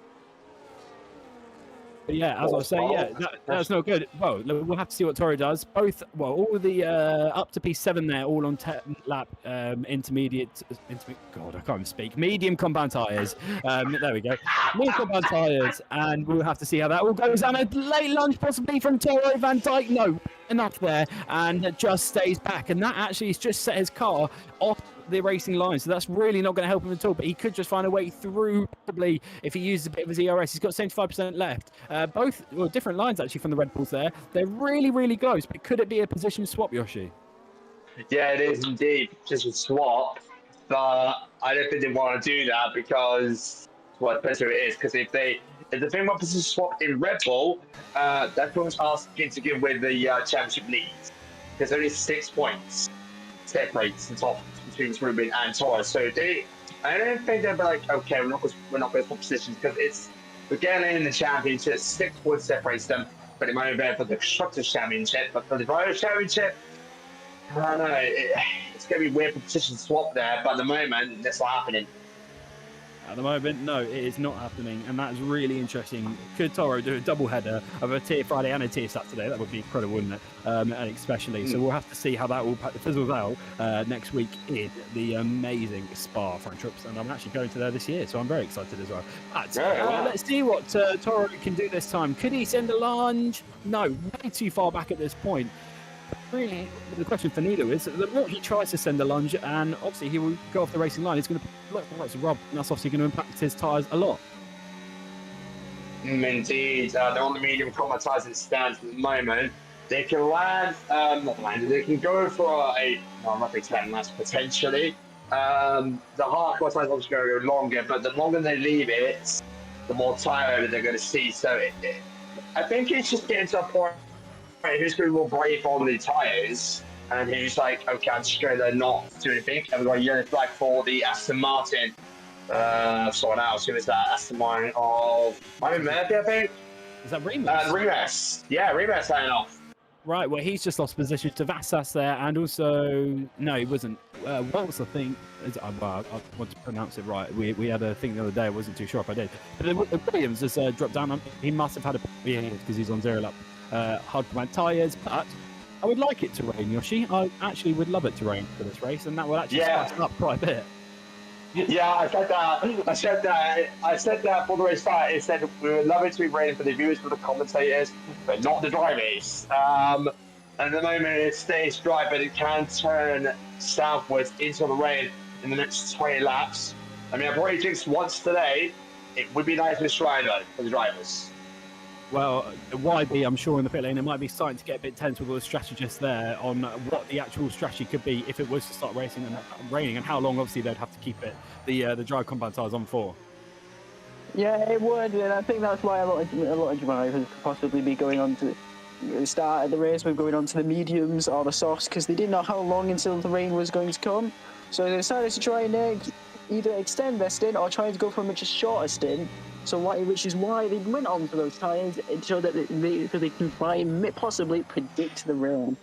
But yeah, as I was saying, that's not good. Well, we'll have to see what Toro does. Both, all the up to P7 there, all on 10 lap intermediate. God, I can't even speak. Medium compound tyres. There we go. Medium compound tyres, and we'll have to see how that all goes. And a late lunge possibly from Toro Van Dijk. No, enough there, and just stays back. And that actually has just set his car off the racing line, so that's really not going to help him at all, but he could just find a way through, probably, if he uses a bit of his ERS. He's got 75% left. Both different lines actually from the Red Bulls there. They're really, really close, but could it be a position swap, Yoshi? Yeah, it is indeed just a swap, but I don't think they want to do that because, well, it depends who it is, because if the thing about position swap in Red Bull, that's what asking to give with the championship leads. There's only 6 points separates the top between Ruben and Torres. So I don't think they'll be like, okay, we're not going to swap positions, because we're getting in the championship. 6 points separates them, but it might be better for the Constructors' Championship. But for the Drivers' Championship, I don't know. It's going to be weird for position swap there, but at the moment, that's not happening. At the moment, no, it is not happening, and that is really interesting. Could Toro do a double header of a Tier Friday and a Tier Saturday? That would be incredible, wouldn't it? And especially, so we'll have to see how that all fizzles out next week in the amazing Spa Front Trips, and I'm actually going to there this year, so I'm very excited as well. But let's see what Toro can do this time. Could he send a lunge? No, way too far back at this point. Really, the question for Nilu is the more he tries to send a lunge, and obviously he will go off the racing line, he's going to look like Rob, and that's obviously going to impact his tyres a lot. Indeed, they're on the medium compensating stance at the moment. They can they can go for roughly 10 laps potentially. The hardcore tyres obviously going to go longer, but the longer they leave it, the more tired they're going to see. So I think it's just getting to a point who's going to be more brave on the tyres, and who's like, okay, I'm just going to not do anything. And we've got a yellow flag for the Aston Martin. Someone else, who is that? Aston Martin of Murphy, I think. Is that Remus? Remus. Yeah, Remus signing off. Right, well, he's just lost position to Vassas there, and also, no, he wasn't. Waltz, I think, I want to pronounce it right. We had a thing the other day, I wasn't too sure if I did. But Williams has dropped down. He must have had because he's on 0 lap. Hard command tyres, but I would like it to rain, Yoshi. I actually would love it to rain for this race, and that will actually spice it up quite a bit. Yeah, I said that for the race start. It said we would love it to be raining for the viewers, for the commentators, but not the drivers. And at the moment it stays dry, but it can turn southwards into the rain in the next 20 laps. I mean, I've already jinxed once today. It would be nice if it's dry though for the drivers. Well, YB, I'm sure in the pit lane, it might be starting to get a bit tense with all the strategists there on what the actual strategy could be if it was to start racing and raining, and how long, obviously, they'd have to keep it the dry compound tyres on for. Yeah, it would, and I think that's why a lot of drivers could possibly be going on to the start of the race with going on to the mediums or the softs, because they didn't know how long until the rain was going to come. So they decided to try and either extend their stint or try to go for a much shorter stint. So which is why they went on to those tyres, so that they can try and possibly predict the rain.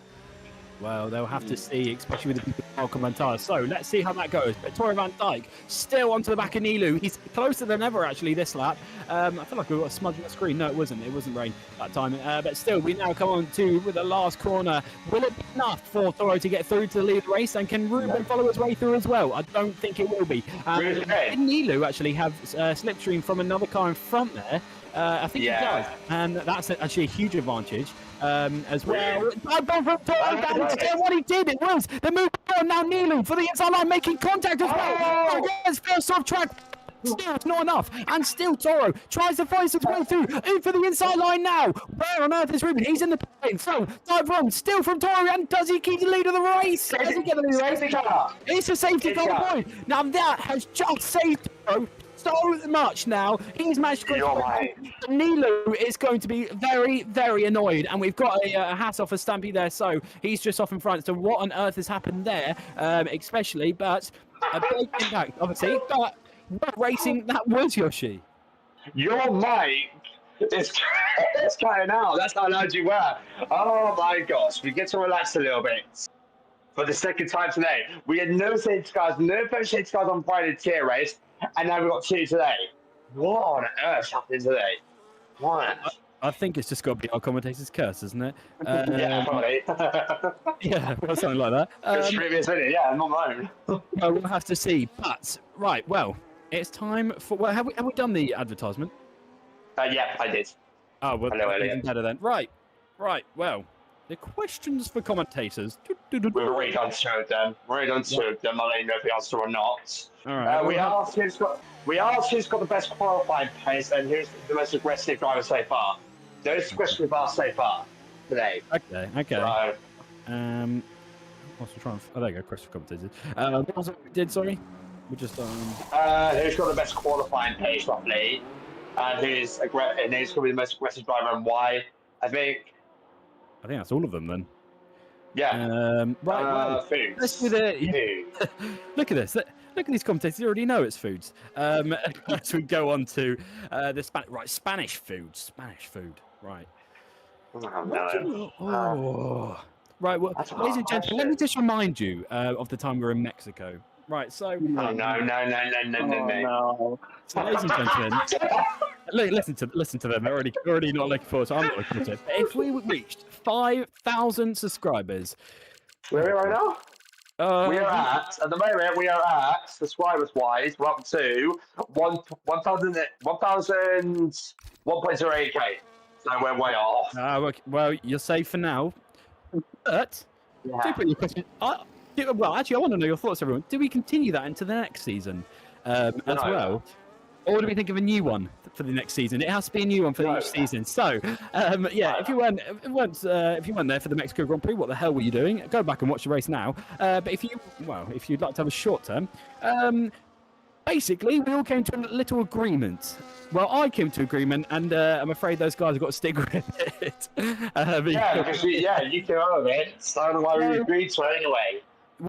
Well, they'll have to see, especially with the people Alcantara. So let's see how that goes. But Toro Van Dijk still onto the back of Nilu. He's closer than ever actually this lap. I feel like we got a smudge on the screen. No, it wasn't. It wasn't rain that time. But still, we now come on to with the last corner. Will it be enough for Toro to get through to the lead race? And can Ruben follow his way through as well? I don't think it will be. Did Nilu actually have slipstream from another car in front there? I think he does, and that's actually a huge advantage as well. What he did, it was the move on now. Nilu for the inside line, making contact as well. First off track. Still, it's not enough, and still Toro tries to find his way through in for the inside line now. Where on earth is Ruben? He's in the plane. So dive run, still from Toro, and does he keep the lead of the race? Does he get the lead of the race? It's a safety car point. Now that has just saved Toro so much. Now he's managed to go. Nilu is going to be very, very annoyed, and we've got a hat off for Stampy there, so he's just off in front. So what on earth has happened there? Especially, but a big impact, obviously, but. What racing that was, Yoshi? Your mic is cutting out. That's how loud you were. Oh my gosh. We get to relax a little bit. For the second time today, we had no safety cars, no first safety cars on Friday tier race, and now we've got 2 today. What on earth happened today? What? I think it's just got to be our commentator's curse, isn't it? Yeah, probably. Yeah, well, something like that. Previous video, yeah, not mine. Well, we'll have to see. But, right, well, it's time for... Well, have we done the advertisement? Yeah, I did. Oh, well, Hello, even better then. Right, well, the questions for commentators. We've already done 2 of them. We've already done 2 of them. I don't know if the answer or not. All right. We asked who's got the best qualifying pace and who's the most aggressive driver so far. Those questions we've asked so far today. Okay. So, what's the trying? Oh, there you go. Question for commentators. What was it we did? Sorry, we just who's got the best qualifying pace roughly, and who's going to be the most aggressive driver and why? I think that's all of them then. Yeah. Right. Foods. Let's do the. Look at this. Look at these commentators. You already know it's foods. As we go on to the Spanish food. Right. Oh, no. Right. Well, ladies and gentlemen, let me just remind you of the time we were in Mexico. Right. So. Oh, no. So, ladies and gentlemen, listen to them. They're already not looking forward. So I'm not looking forward to it. If we reached 5,000 subscribers, where are we right now? We are at the moment, subscribers-wise, we're up to 1,008K. So we're way off. Well, you're safe for now. But, do put your question. Well, actually, I want to know your thoughts, everyone. Do we continue that into the next season as well? Or do we think of a new one for the next season? It has to be a new one for each season. So, if you weren't there for the Mexico Grand Prix, what the hell were you doing? Go back and watch the race now. But if you'd like to have a short term, basically we all came to a little agreement. Well, I came to agreement, and I'm afraid those guys have got to stick with it. Because you came out of it. So that's why we agreed to it anyway.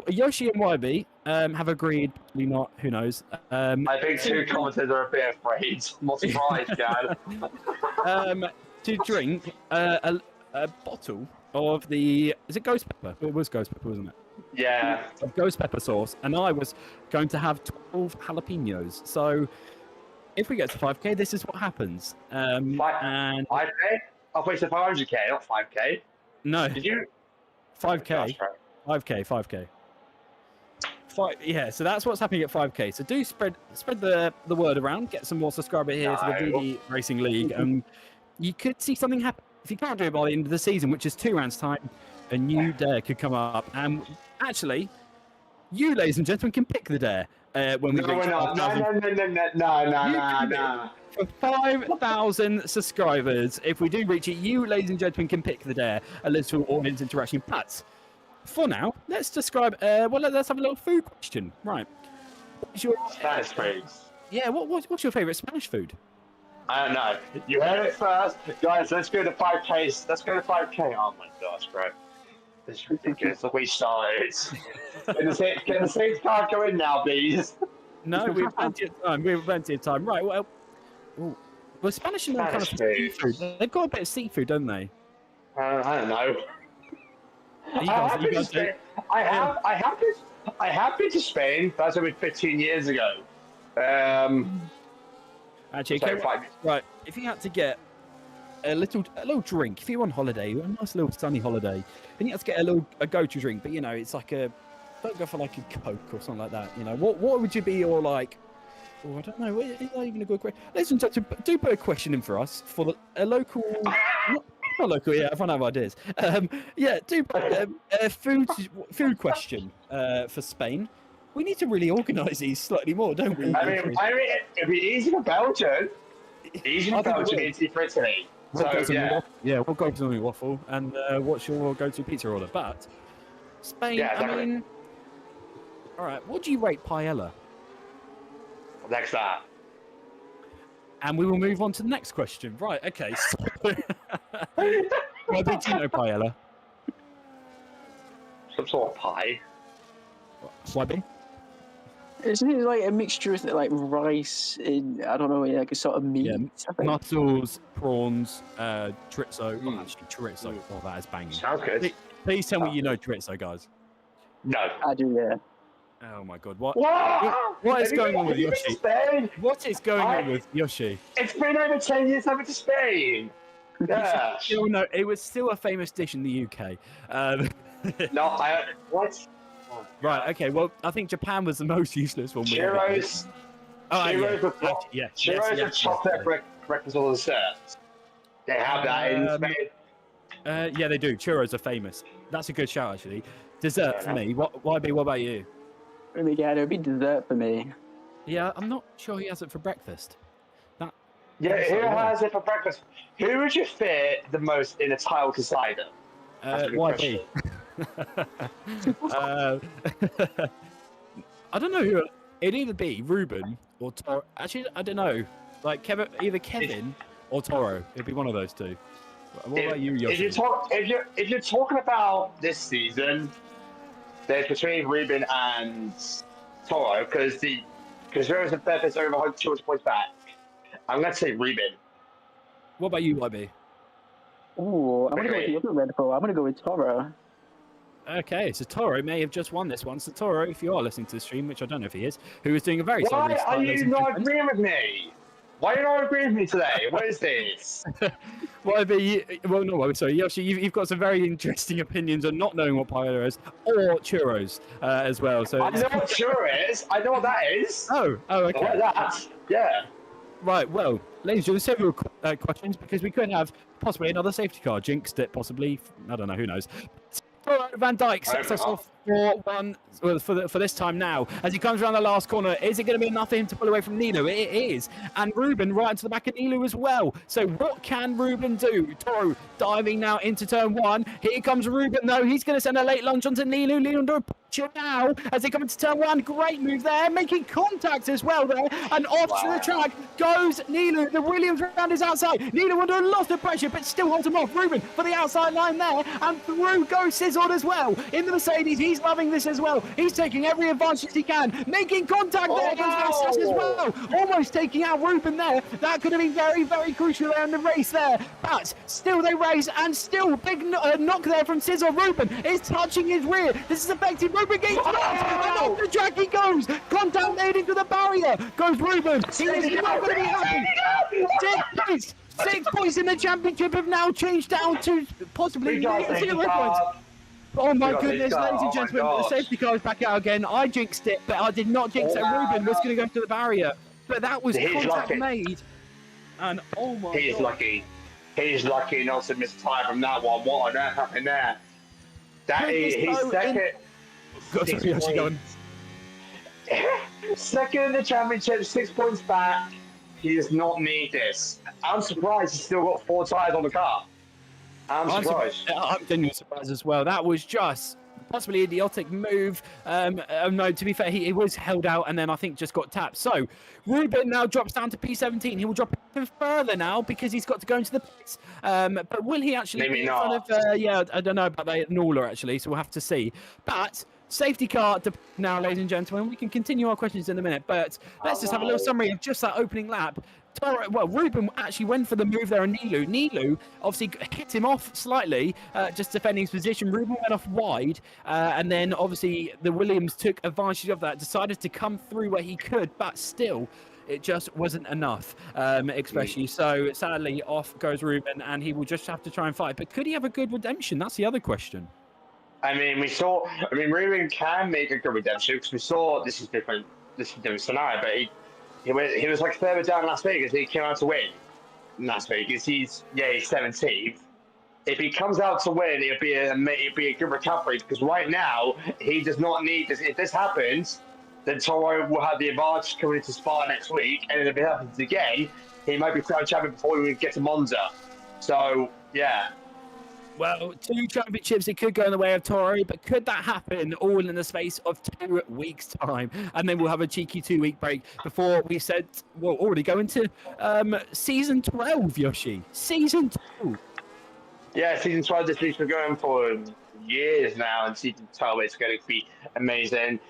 Yoshi and YB have agreed, probably not, who knows. I think 2 commentators are a bit afraid. Not surprised, Dad. To drink a bottle of the... Is it ghost pepper? It was ghost pepper, wasn't it? Yeah. Ghost pepper sauce. And I was going to have 12 jalapenos. So if we get to 5K, this is what happens. 5K? I'll wait to 500K, not 5K. No. Did you? 5K. 5K. Yeah, so that's what's happening at 5K. So do spread the word around, get some more subscribers here to the VD Racing League. You could see something happen. If you can't do it by the end of the season, which is 2 rounds time, a new dare could come up. And actually, you, ladies and gentlemen, can pick the dare when we reach 5,000. No. For 5,000 subscribers, if we do reach it, you, ladies and gentlemen, can pick the dare. A little audience interaction. But for now, let's describe. Let's have a little food question. Right. What's your Spanish food? Yeah. What's your favourite Spanish food? I don't know. You heard it first, guys. Let's go to 5K. Oh my gosh, bro. This is ridiculous. Look, we started. Can the same card go in now, please? No, we have plenty of time. We have plenty of time. Right. Well, Spanish is kind of seafood. They've got a bit of seafood, don't they? I don't know. I I have been to Spain. That's over 15 years ago. Actually, Sorry, okay, 5 right. If you had to get a little drink, if you're on holiday, a nice little sunny holiday, then you have to get a go-to drink. But it's like don't go for like a Coke or something like that. What would you be your like? Oh, I don't know. Is that even a good question? Ladies and gentlemen, do put a question in for us for a local. Not local, yeah. I've run out of ideas. Do put a food question for Spain. We need to really organise these slightly more, don't we? I mean, it'd be easy for Belgium. Easy for Belgium, easy for Italy. So, yeah. We'll go to the waffle. And what's your go-to pizza order? But Spain, yeah, exactly. I mean, all right. What do you rate paella? Next that. And we will move on to the next question. Right, okay. So, why did you know paella? Some sort of pie. Why? Isn't it like a mixture of like rice in, I don't know, like a sort of meat? Yeah, mussels, prawns, chorizo. Well, actually, chorizo. Oh, that is banging. Sounds good. Please tell me you know chorizo, guys. No. I do, yeah. Oh my god, what is Have going you on with been to Yoshi? Spain? What is going on with Yoshi? It's been over 10 years I've been to Spain. Yeah. No, it was still a famous dish in the UK. What? Right, okay, well, I think Japan was the most useless one. Churros. Churros with chocolate breakfast or desserts. They have that in Spain. Yeah, they do. Churros are famous. That's a good shout, actually. Dessert for me. What about you? Yeah, it would be dessert for me. Yeah, I'm not sure he has it for breakfast. Who has it for breakfast? Who would you fear the most in a tile decider? YB. I don't know who. It'd either be Ruben or Toro. Actually, I don't know. Like either Kevin or Toro. It'd be one of those two. What about you, Yoshi? If you're talking about this season, there's between Ruben and Toro because there is a purpose over 200 points back. I'm going to say Ruben. What about you, YB? Ooh, I'm going to go with the other Red Bull. I'm going to go with Toro. Okay, so Toro may have just won this one. So Toro, if you are listening to the stream, which I don't know if he is, who is doing a very solid start. Why are you not agreeing with me? Why are you not agreeing with me today? What is this? Sorry, Yoshi, you've got some very interesting opinions on not knowing what paella is, or churros as well. So I know what churro is. I know what that is. Oh, okay. I like that. Yeah. Right, well, ladies and gentlemen, several questions because we could have possibly another safety car. Jinxed it, possibly. I don't know, who knows. Van Dijk sets us off 4-1 for this time now. As he comes around the last corner, is it going to be enough for him to pull away from Nilo? It is. And Ruben right into the back of Nilo as well. So what can Ruben do? Toro diving now into turn 1. Here comes Ruben, though. He's going to send a late lunge onto Nilo. Nilo under a puncher now as they come into turn 1. Great move there. Making contact as well there. And off to the track goes Nilo. The Williams round is outside. Nilo under a lot of pressure, but still holds him off. Ruben for the outside line there. And through goes Sizzle as well. In the Mercedes, he's loving this as well. He's taking every advantage he can. Making contact there against Vassas as well. Almost taking out Ruben there. That could have been very, very crucial there in the race there. But still they race and still big knock there from Sizzle. Ruben is touching his rear. This is affecting Ruben getting knocked. And off the track he goes. Contact made into the barrier. Goes Ruben. He is not going to be happy. 6 points in the championship have now changed down to possibly 0 points. Oh my goodness, ladies and gentlemen, the safety car is back out again. I jinxed it, but I did not jinx it. Ruben was going to go to the barrier. But that was contact made. And oh my god. He's lucky. He's lucky not to miss time from that one. What on earth happened there? He's second. Second in the championship, 6 points back. He does not need this. I'm surprised he's still got 4 tyres on the car. I'm surprised. I'm genuinely surprised as well. That was just possibly an idiotic move. No, to be fair, he was held out and then I think just got tapped. So Ruben now drops down to P17. He will drop even further now because he's got to go into the pits. But will he actually Maybe be in not. front of? Yeah, I don't know about that Nola actually. So we'll have to see. But safety car now, ladies and gentlemen. We can continue our questions in a minute, but let's just have a little summary of just that opening lap. Well, Ruben actually went for the move there on Nilu. Nilu obviously hit him off slightly, just defending his position. Ruben went off wide, and then obviously the Williams took advantage of that, decided to come through where he could, but still, it just wasn't enough, especially. So sadly, off goes Ruben, and he will just have to try and fight. But could he have a good redemption? That's the other question. I mean, Ruben can make a good redemption because we saw this is different scenario, but he was like third down in Las Vegas. He came out to win in Las Vegas. He's 17th. If he comes out to win, it'll be a good recovery because right now he does not need this. If this happens, then Toro will have the advantage coming into Spa next week, and if it happens again, he might be crowned champion before we get to Monza. So yeah. Well, 2 championships, it could go in the way of Toro, but could that happen all in the space of 2 weeks' time? And then we'll have a cheeky 2-week break before we said, well, already go into season 12, Yoshi. Season 12. Yeah, season 12 this week's been going for years now, and season 12 is going to be amazing.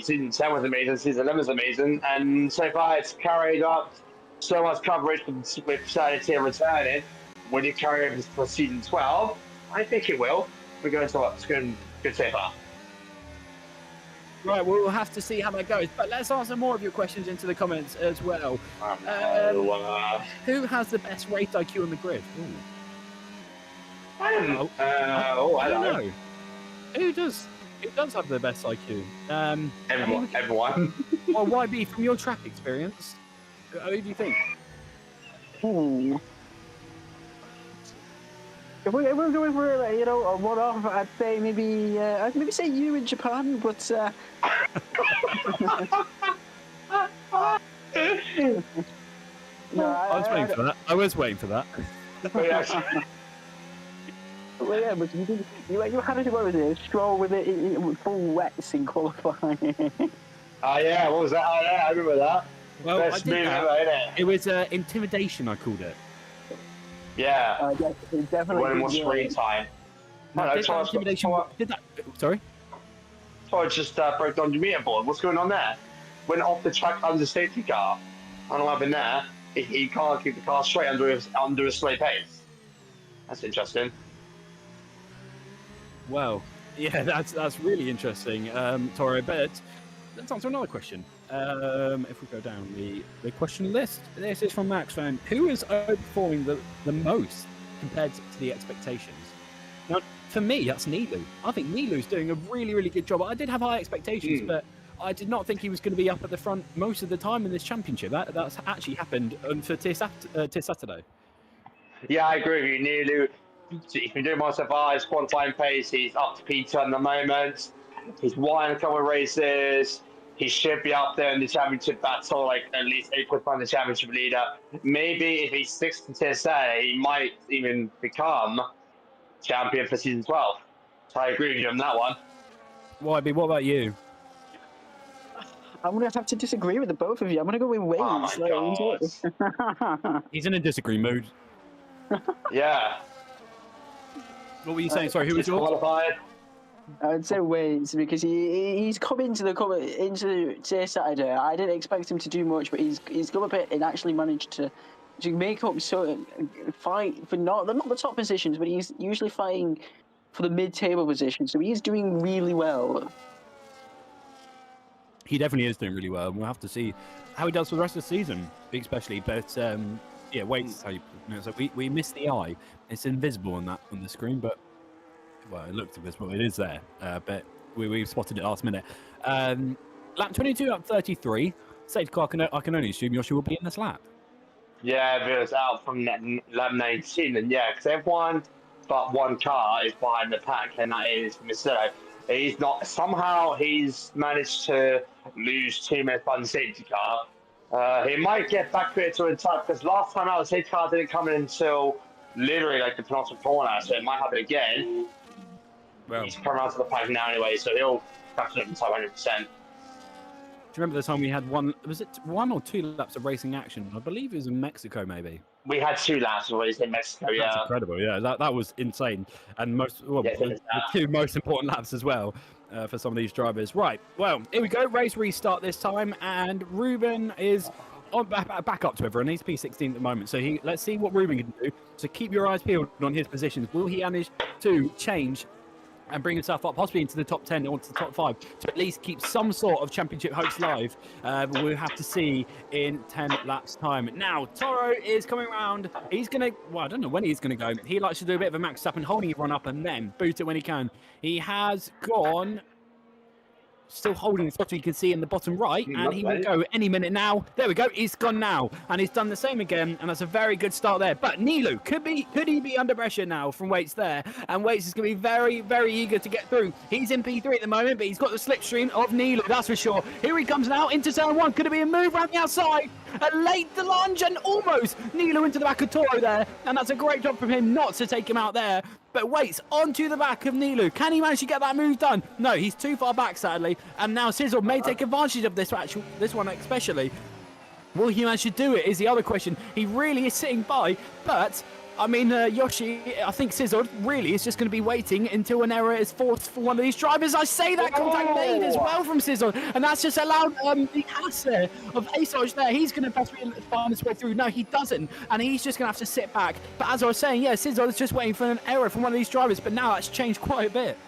Season 10 was amazing, season 11 was amazing, and so far it's carried up so much coverage with Saturday returning. When you carry over for season 12, I think it will. We're going to it's going good so far. Right, we'll have to see how that goes. But let's answer more of your questions into the comments as well. Who has the best race IQ on the grid? I don't know. Who does have the best IQ? Everyone. Well, YB, from your track experience, who do you think? If we're going for a one-off, I'd say I'd maybe say you in Japan, but no, I was waiting for that. Well, yeah, but you had to go with it. Stroll with it full wets in qualifying. Oh yeah, what was that? Oh yeah, I remember that. Well, I did that. It was intimidation, I called it. Yeah. Definitely. When more screen time. Sorry? Sorry, just broke down your meter board. What's going on there? Went off the track under the safety car. I don't know what happened there. He can't keep the car straight under a slow pace. That's interesting. Well, yeah, that's really interesting, Toro. But let's answer another question. If we go down the question list, this is from Max Fan. Who is overperforming the most compared to the expectations? Now, for me, that's Nilu. I think Nilu's doing a really, really good job. I did have high expectations, but I did not think he was going to be up at the front most of the time in this championship. That's actually happened for Tier Saturday. Yeah, I agree with you, Nilu. He's been doing well so far. His qualifying pace, he's up to P2 at the moment. He's won a couple of races. He should be up there in the championship battle, like at least 8.5 the championship leader. Maybe if he sticks to TSA, he might even become champion for season 12. So I agree with you on that one. YB, what about you? I'm going to have to disagree with the both of you. I'm going to go with Wayne. Oh my God. He's in a disagree mood. Yeah. What were you saying? Sorry, who was yours? Qualified. I'd say Wayne's because he's come into Saturday. I didn't expect him to do much, but he's come up it and actually managed to make up fight for not the top positions, but he's usually fighting for the mid-table position. So he's doing really well. He definitely is doing really well. We'll have to see how he does for the rest of the season, especially. But yeah, Wayne's how you pronounce it. We missed the I. It's invisible on the screen, but. Well, it looks invisible. It is there, but we spotted it last minute. Lap 22 up 33. Safety car, I can only assume Yoshi will be in this lap. Yeah, if it was out from lap 19, then yeah, because everyone but one car is behind the pack, and that is Mr. He's not. Somehow he's managed to lose 2 minutes behind the safety car. He might get back to it to a time because last time out the safety car didn't come in until literally like the penultimate corner, so it might happen again. Well, he's come around to the pack now anyway, so he'll catch it up 100%. Do you remember the time we had one or 2 laps of racing action? I believe it was in Mexico, maybe. We had 2 laps of racing in Mexico, yeah. That's incredible, yeah. That was insane. And the 2 most important laps as well for some of these drivers. Right, well, here we go. Race restart this time, and Ruben is back up to everyone. He's P16 at the moment, so let's see what Ruben can do. So keep your eyes peeled on his positions. Will he manage to change and bring himself up possibly into the top 10 or to the top 5 to at least keep some sort of championship hopes live? We'll have to see in 10 laps time. Now Toro is coming around. He's gonna, well, I don't know when he's gonna go. He likes to do a bit of a max up and holding everyone up and then boot it when he can. He has gone, still holding the spot you can see in the bottom right, and he will go any minute now. There we go, he's gone now, and he's done the same again, and that's a very good start there. But Nilu, could he be under pressure now from Waits there? And Waits is going to be very, very eager to get through. He's in P3 at the moment, but he's got the slipstream of Nilu, that's for sure. Here he comes now into turn 1. Could it be a move around the outside? A late lunge, and almost Nilu into the back of Toro there, and that's a great job from him not to take him out there. But Waits onto the back of Nilu. Can he manage to get that move done? No, he's too far back, sadly. And now Sizzle may take advantage of this one especially. Will he manage to do it is the other question. He really is sitting by, but I mean, Yoshi, I think Sizzle really is just going to be waiting until an error is forced for one of these drivers. I say that contact made as well from Sizzle, and that's just allowed the pass there of Asoj there. He's going to possibly find his way through. No, he doesn't, and he's just going to have to sit back. But as I was saying, yeah, Sizzle is just waiting for an error from one of these drivers, but now that's changed quite a bit.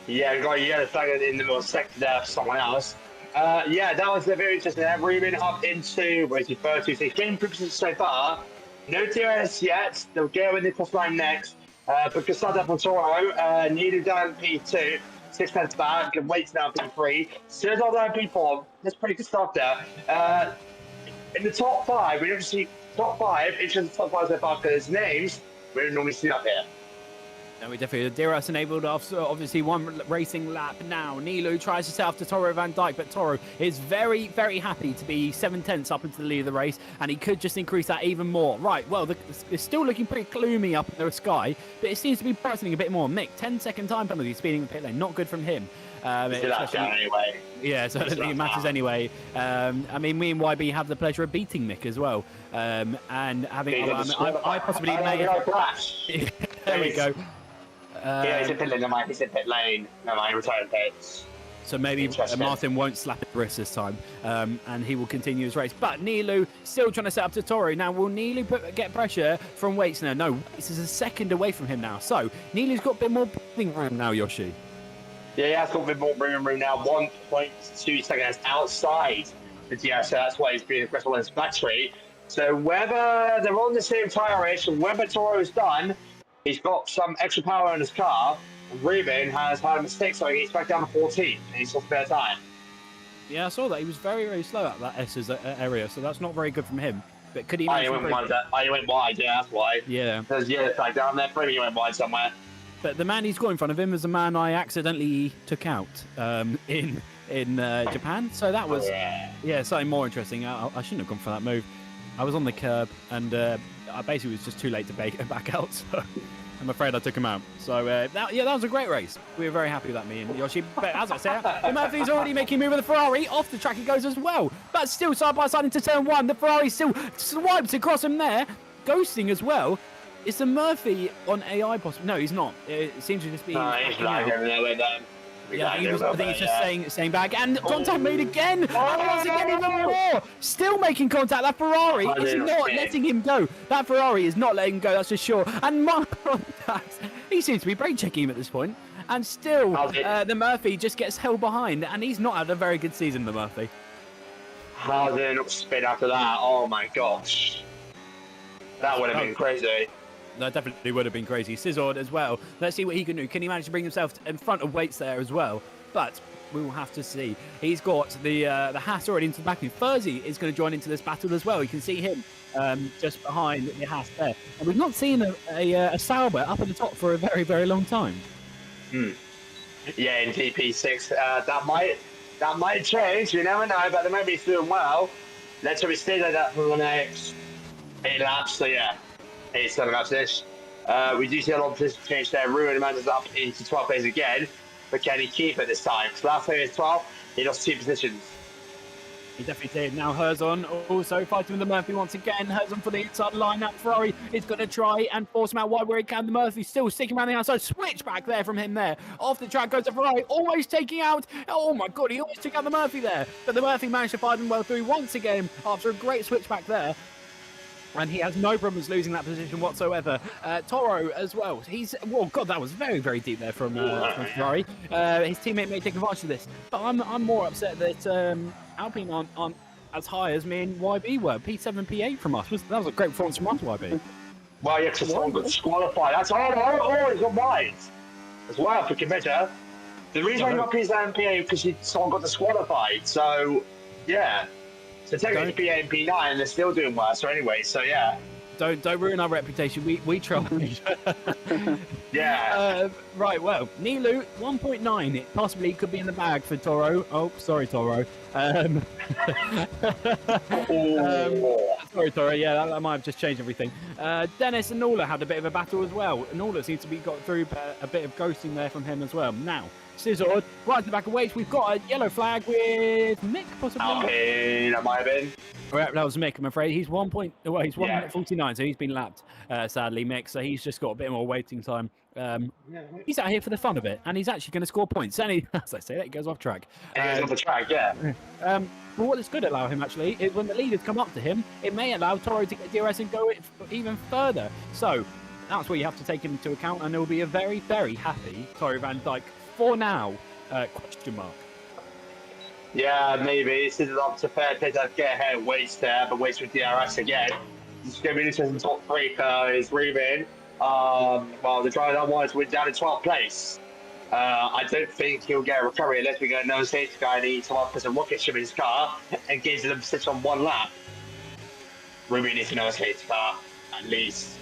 Yeah, you got a second in the middle sector there for someone else. Yeah, that was very interesting. Ruben up into, where's he, 30, 16 positions so far. No DRS yet. They'll get in the cross line next. But Gustavo from Toro, Nilu down P2, 6 tenths back, and Waits now P3. Sizzle down P4. That's pretty good stuff there. In the top 5, we don't see top 5, each of the top 5 so far because names we don't normally see up here. No, we definitely DRS enabled after obviously one racing lap now. Nilu tries to set off to Toro Van Dijk, but Toro is very, very happy to be 7 tenths up into the lead of the race, and he could just increase that even more. Right, well, it's still looking pretty gloomy up in the sky, but it seems to be brightening a bit more. Mick, 10-second time penalty, speeding the pit lane, not good from him. Anyway. Yeah, so I don't think it matters anyway. I mean, me and YB have the pleasure of beating Mick as well, and having. I possibly may. There we go. Yeah, he's in pit lane. He's in pit lane. No, I retired pits. So maybe Martin won't slap his wrist this time, and he will continue his race. But Nilu still trying to set up to Toro. Now, will Nilu get pressure from Waits now? No, Waits is a second away from him now. So Nilu's got a bit more breathing room now, Yoshi. Yeah, he has got a bit more breathing room now. 1.2 seconds outside the DRS. So that's why he's being aggressive on his battery. So whether they're on the same tyre race or whether Toro's done, he's got some extra power in his car. Ruben has had a mistake, so he's back down to 14. And he's got spare time. Yeah, I saw that. He was very, very slow at that S's area, so that's not very good from him. But could he? He went wide. Yeah, that's why. Yeah. Because it's like down there. Probably he went wide somewhere. But the man he's got in front of him is the man I accidentally took out in Japan. So that was something more interesting. I shouldn't have gone for that move. I was on the curb and I basically was just too late to back out. So I'm afraid I took him out. So that was a great race. We were very happy with that, me and Yoshi. But as I said, the Murphy's already making move with the Ferrari. Off the track he goes as well. But still side by side into turn 1. The Ferrari still swipes across him there. Ghosting as well. Is the Murphy on AI possible? No, he's not. It seems to just be... No, he's lagging there with them. Yeah, I think he's just staying back. And contact made again. And once again, even more. Still making contact. That Ferrari is not letting him go. That Ferrari is not letting him go, that's for sure. And Mark contact. He seems to be brake checking him at this point. And still, the Murphy just gets held behind. And he's not had a very good season, the Murphy. How did it spin after that? Oh my gosh. That would have been crazy. That definitely would have been crazy. Sizzord as well. Let's see what he can do. Can he manage to bring himself in front of Waits there as well? But we will have to see. He's got the Haas already into the back. Furzy is going to join into this battle as well. You can see him just behind the Haas there. And we've not seen a Sauber up at the top for a very, very long time. Yeah, in GP6, that might change. You never know, but the Murphy's doing well. Let's hope it stays like that for the next 8 laps. So yeah. 7 laps ish. We do see a lot of position change there. Ruben manages up into 12th place again, but can he keep it this time? Because last time he was 12, he lost 2 positions. He definitely did. Now Herzon also fighting with the Murphy once again. Herzon for the inside line. Now Ferrari is going to try and force him out wide where he can. The Murphy still sticking around the outside. Switch back there from him there. Off the track goes to Ferrari. Always taking out. Oh my God, he almost took out the Murphy there. But the Murphy managed to fight him well through once again after a great switch back there. And he has no problems losing that position whatsoever. Toro as well. Oh God, that was very, very deep there from Ferrari. His teammate may take advantage of this, but I'm more upset that Alpine aren't as high as me and YB were. P7, P8 from us. That was a great performance from us, YB. Well, yeah, because someone got disqualified. That's all he's got wide as well for committer. The reason why you got P7, P8 because someone got disqualified. So, yeah. So technically P8 and P9, they're still doing worse. So anyway, so yeah. Don't ruin our reputation. We try. Yeah. Right. Well, Nilu 1.9. It possibly could be in the bag for Toro. Oh, sorry, Toro. Sorry, Toro. Yeah, that might have just changed everything. Dennis and Nula had a bit of a battle as well. Nula seems to be got through a bit of ghosting there from him as well. Now, Scissor, right at the back of Waits, we've got a yellow flag with Mick, possibly. That might have been. That was Mick, I'm afraid. He's 1 minute 49, so he's been lapped, sadly, Mick. So he's just got a bit more waiting time. He's out here for the fun of it, and he's actually going to score points. And as I say that, he goes off track. He goes off the track, yeah. But what this could allow him, actually, is when the leaders come up to him, it may allow Toro to get DRS and go even further. So that's what you have to take into account, and there will be a very, very happy Toro Van Dijk for now, question mark. Yeah, maybe. This is up to fair play to get ahead of Waits there, but Waits with DRS again. It's going to be interesting top three for his Rubin. Well, the driver that wants to win down in 12th place. I don't think he'll get a recovery unless we get another safety guy and he puts a rocket ship in his car and gives them position on one lap. Rubin needs another safety car, at least.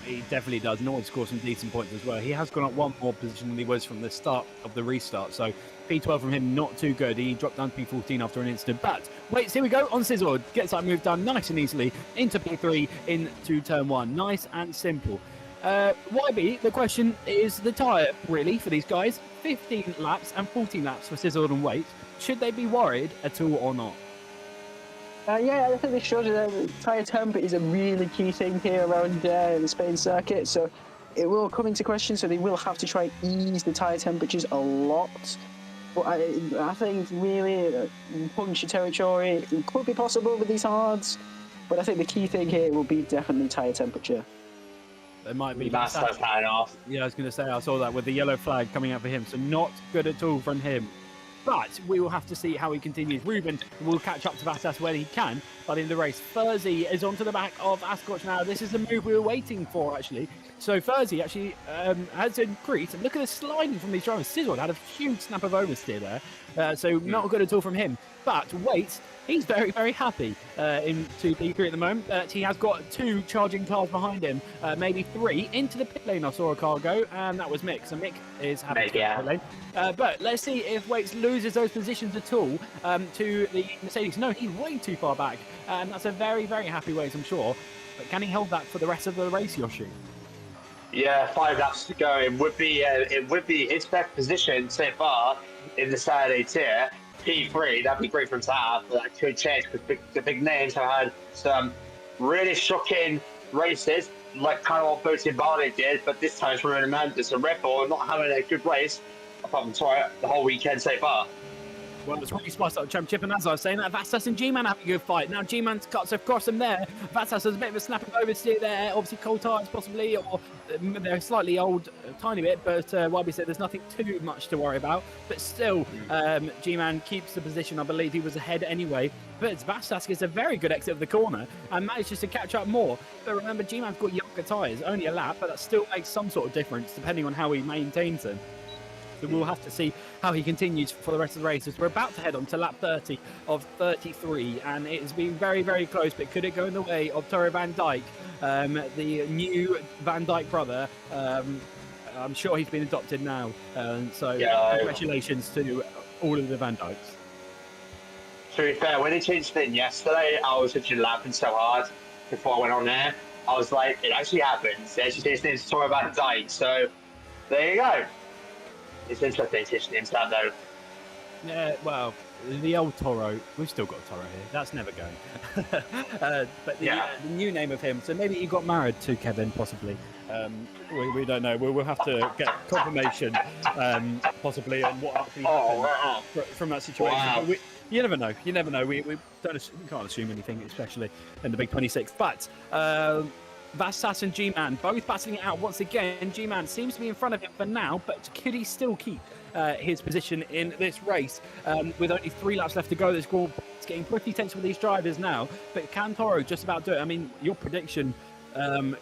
He definitely does. And always scored some decent points as well. He has gone up one more position than he was from the start of the restart. So P12 from him, not too good. He dropped down to P14 after an incident. But wait, here we go on Scissor. Gets that move done nice and easily into P3 into turn 1. Nice and simple. YB, the question is the tyre, really, for these guys. 15 laps and 14 laps for Scissor and Wait. Should they be worried at all or not? Yeah, I think they should. Tyre temp is a really key thing here around the Spain circuit, so it will come into question, so they will have to try and ease the tyre temperatures a lot. But I think really puncture territory it could be possible with these hards, but I think the key thing here will be definitely tyre temperature. There might be. That's kind off. Yeah, I was going to say, I saw that with the yellow flag coming out for him, so not good at all from him. But we will have to see how he continues. Ruben will catch up to Vassas when he can, but in the race, Furzy is onto the back of Ascot now. This is the move we were waiting for, actually. So Furzy actually has increased. And look at the sliding from these drivers. Sizzle had a huge snap of oversteer there. So not good at all from him. But wait, he's very, very happy into P3 at the moment. He has got 2 charging cars behind him, maybe 3. Into the pit lane I saw a car go, and that was Mick. So Mick is happy to the pit lane. But let's see if Waits loses those positions at all to the Mercedes. No, he's way too far back, and that's a very, very happy Waits, I'm sure. But can he hold that for the rest of the race, Yoshi? Yeah, 5 laps to go. It would be his best position so far in the Saturday tier. P3, that'd be great for him to have, but that could change because the big names have had some really shocking races, like kind of what Boaty Barley did, but this time it's Ruin Amanda's and Red Bull not having a good race, apart from the whole weekend so far. Well, it's really spiced up the championship, and as I was saying, that Vassas and G-Man have a good fight. Now G-Man cuts across them there. Vassas has a bit of a snapping oversteer there. Obviously, cold tyres possibly, or they're slightly old, a tiny bit. But YB said there's nothing too much to worry about. But still, G-Man keeps the position. I believe he was ahead anyway. But Vassas gets a very good exit of the corner and manages to catch up more. But remember, G-Man's got younger tyres, only a lap, but that still makes some sort of difference depending on how he maintains them. So we'll have to see how he continues for the rest of the races. We're about to head on to lap 30 of 33, and it has been very, very close, but could it go in the way of Toro Van Dijk, the new Van Dijk brother? I'm sure he's been adopted now, so congratulations to all of the Van Dijks. To be fair, when they changed it yesterday, I was literally laughing so hard before I went on there. I was like, it actually happened. They actually changed his name to Toro Van Dijk, so there you go. It's interesting to change names that though. Yeah, well, the old Toro. We've still got Toro here. That's never going. But the new name of him. So maybe he got married to Kevin, possibly. We don't know. We'll have to get confirmation, possibly, on what actually happened from that situation. Wow. You never know. You never know. We can't assume anything, especially in the Big 26. But Vassas and G-Man both battling it out once again. G-Man seems to be in front of him for now, but could he still keep his position in this race with only 3 laps left to go? It's getting pretty tense with these drivers now, but can Toro just about do it? I mean, your prediction,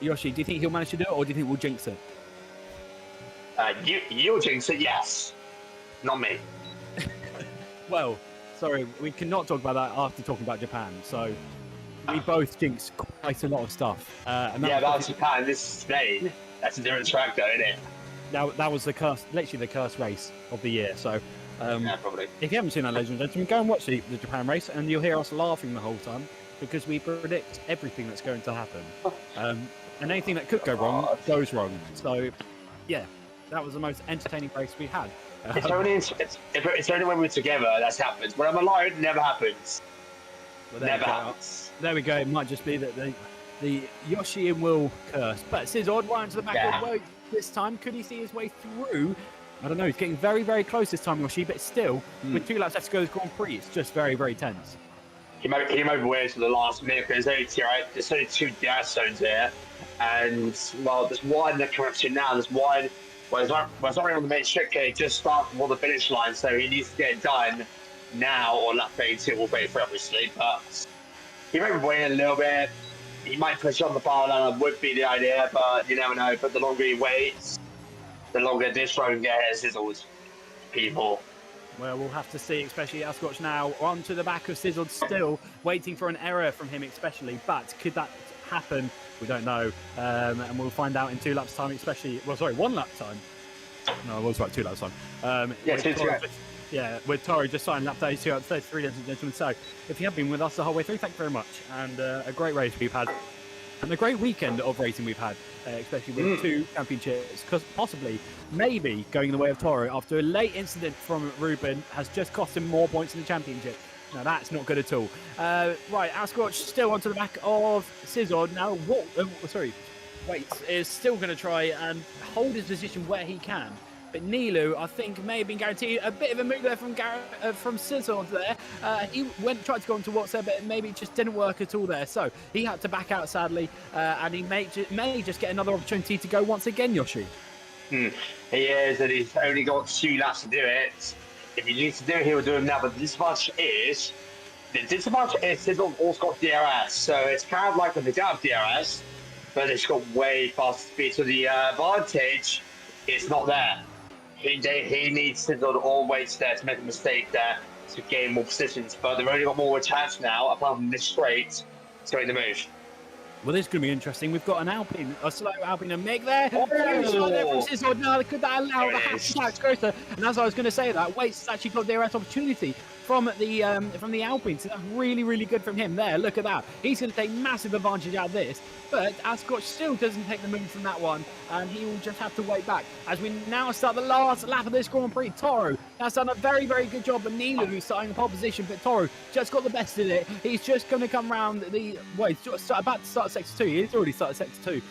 Yoshi, do you think he'll manage to do it, or do you think we'll jinx it? You'll jinx it, yes. Not me. Well, sorry, we cannot talk about that after talking about Japan, so we both jinx quite a lot of stuff. And that was Japan. This is Spain. That's a different track, though, isn't it? That was literally the cursed race of the year. So, probably. If you haven't seen that, ladies and gentlemen, go and watch the Japan race, and you'll hear us laughing the whole time because we predict everything that's going to happen, and anything that could go wrong goes wrong. So, yeah, that was the most entertaining race we had. It's only when we're together that's happens. When I'm alone, it never happens. Well, never happens. There we go. It might just be that the Yoshi and Will curse. But Scizord right into the back of the boat this time. Could he see his way through? I don't know. He's getting very, very close this time, Yoshi. But still, with 2 laps left to go to the Grand Prix, it's just very, very tense. He came over way to the last minute because there's only 2 DRS zones here. And, well, there's one that comes up to now. There's one. Well, it's not really on the main straight gate, just start before the finish line, so he needs to get it done now or lap 32 or 33, obviously. But he might be waiting a little bit. He might push on the bar line, would be the idea, but you never know. But the longer he waits, the longer this road gets sizzled, people. Well, we'll have to see, especially Ascotch now onto the back of Sizzled, still waiting for an error from him, especially. But could that happen? We don't know, and we'll find out in 2 laps time, especially. Well, sorry, 1 lap time. No, it was right, 2 laps time. With Toro just signed lap 32 out of 33, ladies and gentlemen. So, if you have been with us the whole way through, thank you very much, and a great race we've had, and a great weekend of racing we've had, especially with 2 championships, because possibly, maybe going the way of Toro after a late incident from Ruben has just cost him more points in the championship. Now that's not good at all. Right, Ascotch still onto the back of Scizord. Now, Waits is still going to try and hold his position where he can. But Nilu, I think, may have been guaranteed a bit of a move there from Scizord there. He tried to go into Watts there, but maybe it just didn't work at all there. So he had to back out, sadly, and he may just get another opportunity to go once again, Yoshi. He is, and he's only got 2 laps to do it. If he needs to do it, he'll do it now. But the disadvantage is Sizzle also got DRS. So it's kind of like when they don't have DRS, but it's got way faster speed. So the advantage is not there. He needs Sizzle always there to make a mistake there to gain more positions. But they've only got more chance now, apart from this straight, to make the move. Well, this is going to be interesting. We've got a slow Alpine and Mick there. Now, could that allow the hatch closer? And as I was going to say that, Waits has actually got the right opportunity from the Alpine. So that's really, really good from him there. Look at that. He's going to take massive advantage out of this. But Ascotch still doesn't take the move from that one, and he will just have to wait back. As we now start the last lap of this Grand Prix, Toro has done a very, very good job. But Nilu, who's starting the pole position, but Toro just got the best of it. He's just going to come round he's about to start sector 2. He's already started sector 2.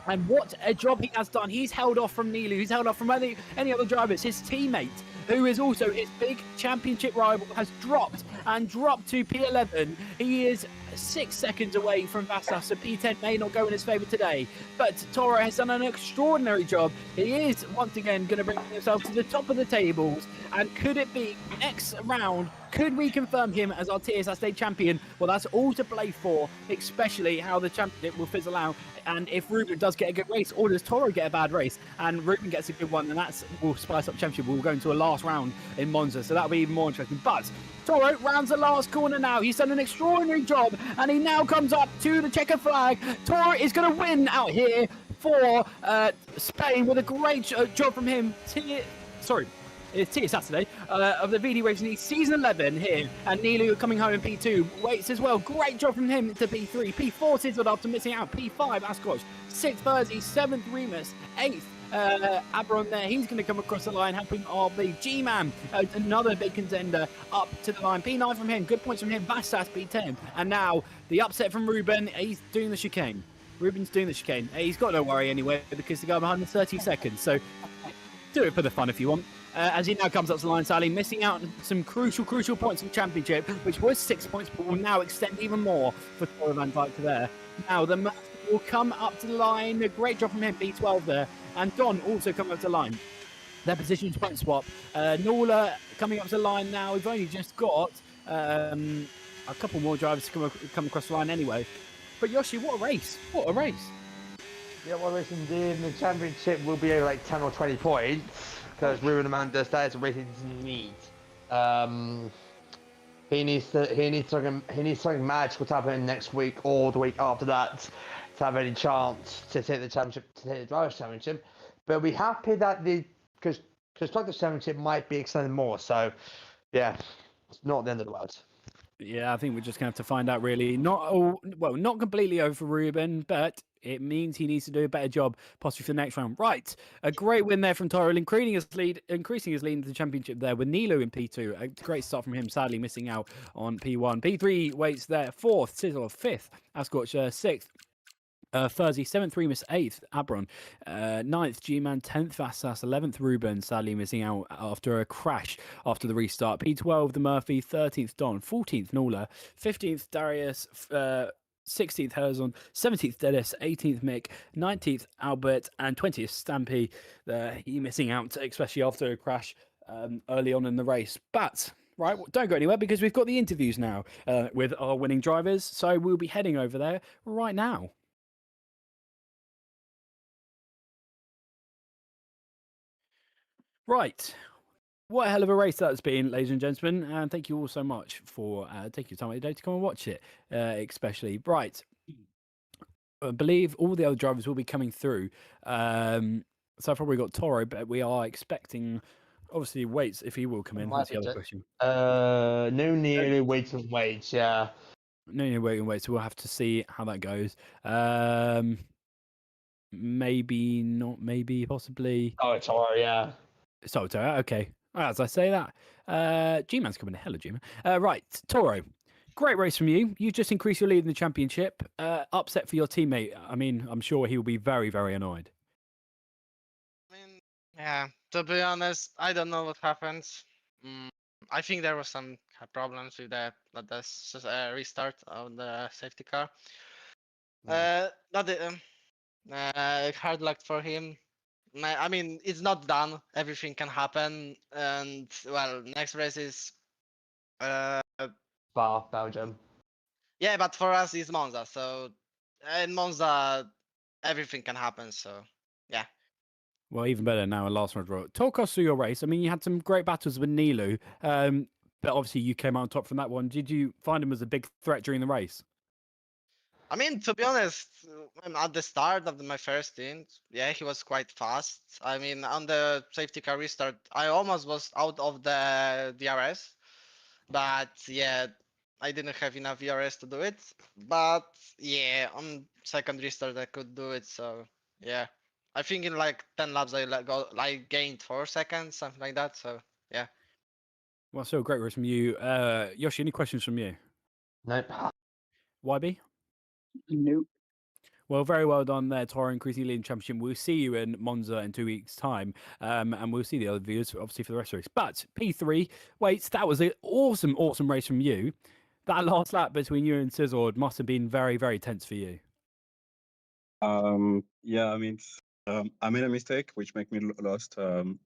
And what a job he has done. He's held off from Nilu. He's held off from any other drivers. His teammate, who is also his big championship rival, has dropped to P11. He is 6 seconds away from Vassas, so P10 may not go in his favour today. But Toro has done an extraordinary job. He is once again going to bring himself to the top of the tables. And could it be next round? Could we confirm him as our TSR State champion? Well, that's all to play for, especially how the championship will fizzle out. And if Ruben does get a good race, or does Toro get a bad race, and Ruben gets a good one, then will spice up championship. We'll go into a last round in Monza, so that'll be even more interesting. But Toro rounds the last corner now. He's done an extraordinary job, and he now comes up to the checker flag. Toro is going to win out here for Spain with a great job from him. It's Tia Saturday of the VD Racing League Season 11 here, and Nilu coming home in P2. Waits as well. Great job from him to P3. P4 Sizzled after missing out. P5 Ascotch. 6th Verzi. 7th Remus. 8th Abron there, he's going to come across the line, helping RB. G-Man, another big contender, up to the line. P9 from him, good points from him. Vassas P10. And now the upset from Ruben, he's doing the chicane. Ruben's doing the chicane. He's got no worry anyway because the guy behind him 30 seconds. So do it for the fun if you want. As he now comes up to the line, Sally, missing out on some crucial points in the championship, which was 6 points, but will now extend even more for Toro Van Dyke to there. Now, the Murphy will come up to the line. A great job from him, B12 there. And Don also coming up to the line. Their positions won't swap. Nola coming up to the line now. We've only just got a couple more drivers to come across the line anyway. But Yoshi, what a race. What a race. Yeah, what a race indeed. The championship will be over like 10 or 20 points because Ruben Amanda that is a race he doesn't need. He needs something magical to happen next week or the week after that to have any chance to take the championship, to take the drivers' championship. But we're happy that because Constructors' Championship might be extended more. So, yeah, it's not the end of the world. Yeah, I think we're just going to have to find out, really. Not completely over Ruben, but it means he needs to do a better job, possibly for the next round. Right, a great win there from Tyrell, increasing his lead into the championship there with Nilu in P2. A great start from him, sadly missing out on P1. P3 waits there, 4th, Sizzle 5th, Ascotch 6th. Thursday, 7th, Remus, 8th, Abron, 9th, G-Man, 10th, Vassas, 11th, Ruben, sadly missing out after a crash after the restart. P12, the Murphy, 13th, Don, 14th, Nola, 15th, Darius, 16th, Herzon, 17th, Dennis, 18th, Mick, 19th, Albert, and 20th, Stampy. He missing out, especially after a crash early on in the race. But right, don't go anywhere because we've got the interviews now with our winning drivers. So we'll be heading over there right now. Right. What a hell of a race that's been, ladies and gentlemen. And thank you all so much for taking your time out of your day to come and watch it, especially. Right. I believe all the other drivers will be coming through. So I've probably got Toro, but we are expecting, obviously, Waits, if he will come in. That's the other question. No nearly Waits and Waits, yeah. No nearly Wait and Wait, so we'll have to see how that goes. Maybe not, maybe, possibly. Oh, Toro, yeah. So, okay. As I say that, G-Man's coming in. Hello, G-Man. Right, Toro. Great race from you. You just increased your lead in the championship. Upset for your teammate. I mean, I'm sure he will be very, very annoyed. I mean, yeah, to be honest, I don't know what happened. I think there was some problems with the restart of the safety car. Hard luck for him. I mean, it's not done. Everything can happen. And, well, next race is... Belgium. Yeah, but for us, it's Monza. So, in Monza, everything can happen. So, yeah. Well, even better now, a last round draw. Talk us through your race. I mean, you had some great battles with Nilu, but obviously you came out on top from that one. Did you find him as a big threat during the race? I mean, to be honest, at the start of my first stint, yeah, he was quite fast. I mean, on the safety car restart, I almost was out of the DRS, but yeah, I didn't have enough DRS to do it. But yeah, on second restart, I could do it. So yeah, I think in like 10 laps, I gained 4 seconds, something like that. So yeah. Well, so great race from you. Yoshi, any questions from you? Nope. YB? Nope. Well, very well done there, Toro, increasing leading championship. We'll see you in Monza in 2 weeks' time, and we'll see the other viewers, obviously, for the rest of the race. But P3, wait, that was an awesome, awesome race from you. That last lap between you and Sizzord must have been very, very tense for you. Yeah, I mean, I made a mistake, which made me lost third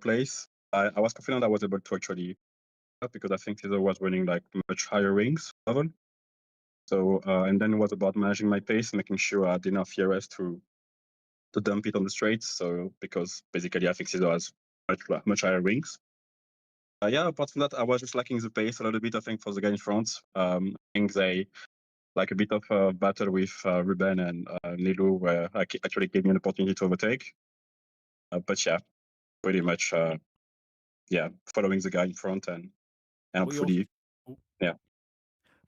place. I was confident I was able to actually, because I think Cesar was running like much higher rings level. So, and then it was about managing my pace, making sure I had enough ERS to dump it on the straights. So, because basically I think Cesar has much higher rings. Yeah, apart from that, I was just lacking the pace a little bit, I think, for the guy in front. I think they like a bit of a battle with Ruben and Nilu, where actually gave me an opportunity to overtake. But yeah, pretty much, yeah, following the guy in front and hopefully, yeah.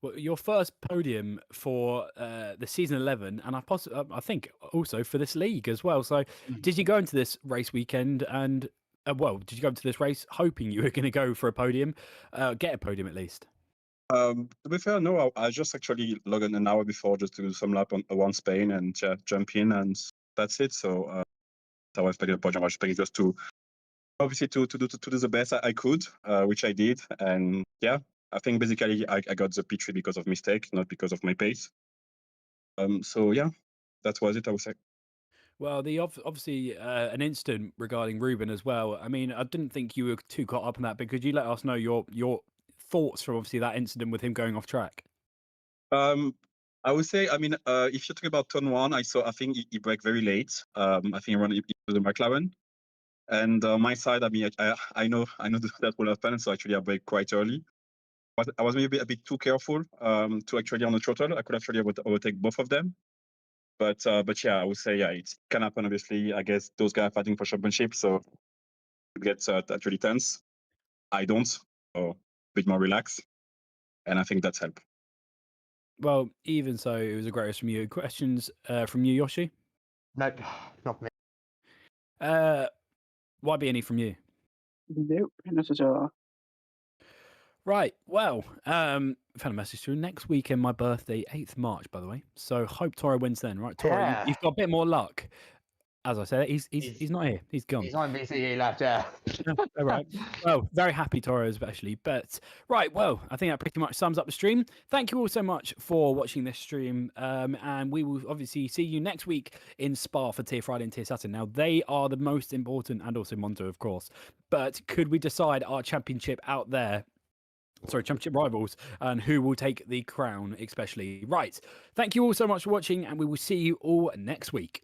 Well, your first podium for the season 11, and I think also for this league as well. So, did you go into this race weekend and did you go into this race hoping you were going to go for a podium, get a podium at least? To be fair, no, I just actually logged in an hour before just to do some lap around Spain and jump in, and that's it. So I was expecting a podium. I was expecting just to obviously to do the best I could, which I did, and yeah, I think basically I got the P3 because of mistake, not because of my pace. So yeah, that was it, I would say. Well, obviously an incident regarding Ruben as well. I mean, I didn't think you were too caught up in that, but could you let us know your thoughts from obviously that incident with him going off track? I would say, I mean, if you're talking about turn one, I think he braked very late. I think he ran into the McLaren. And my side, I mean, I know that will happen, so actually I braked quite early. I was maybe a bit too careful to actually on the throttle. I could actually overtake both of them. But yeah, I would say, yeah, it can happen, obviously. I guess those guys are fighting for championship, so it gets actually tense. I don't, so a bit more relaxed. And I think that's helped. Well, even so, it was a great race from you. Questions from you, Yoshi? No, not me. Why be any from you? Nope, not at all. Right. Well, found a message through. Next weekend, my birthday, 8th March, by the way. So hope Toro wins then. Right, Toro, Yeah. you've got a bit more luck. As I said, he's not here. He's gone. He's on BCE left, yeah. All right. Well, very happy Toro especially. But right, well, I think that pretty much sums up the stream. Thank you all so much for watching this stream. And we will obviously see you next week in Spa for Tier Friday and Tier Saturn. Now, they are the most important, and also Monto, of course. But could we decide our championship out there? Sorry, championship rivals, and who will take the crown, especially. Right. Thank you all so much for watching, and we will see you all next week.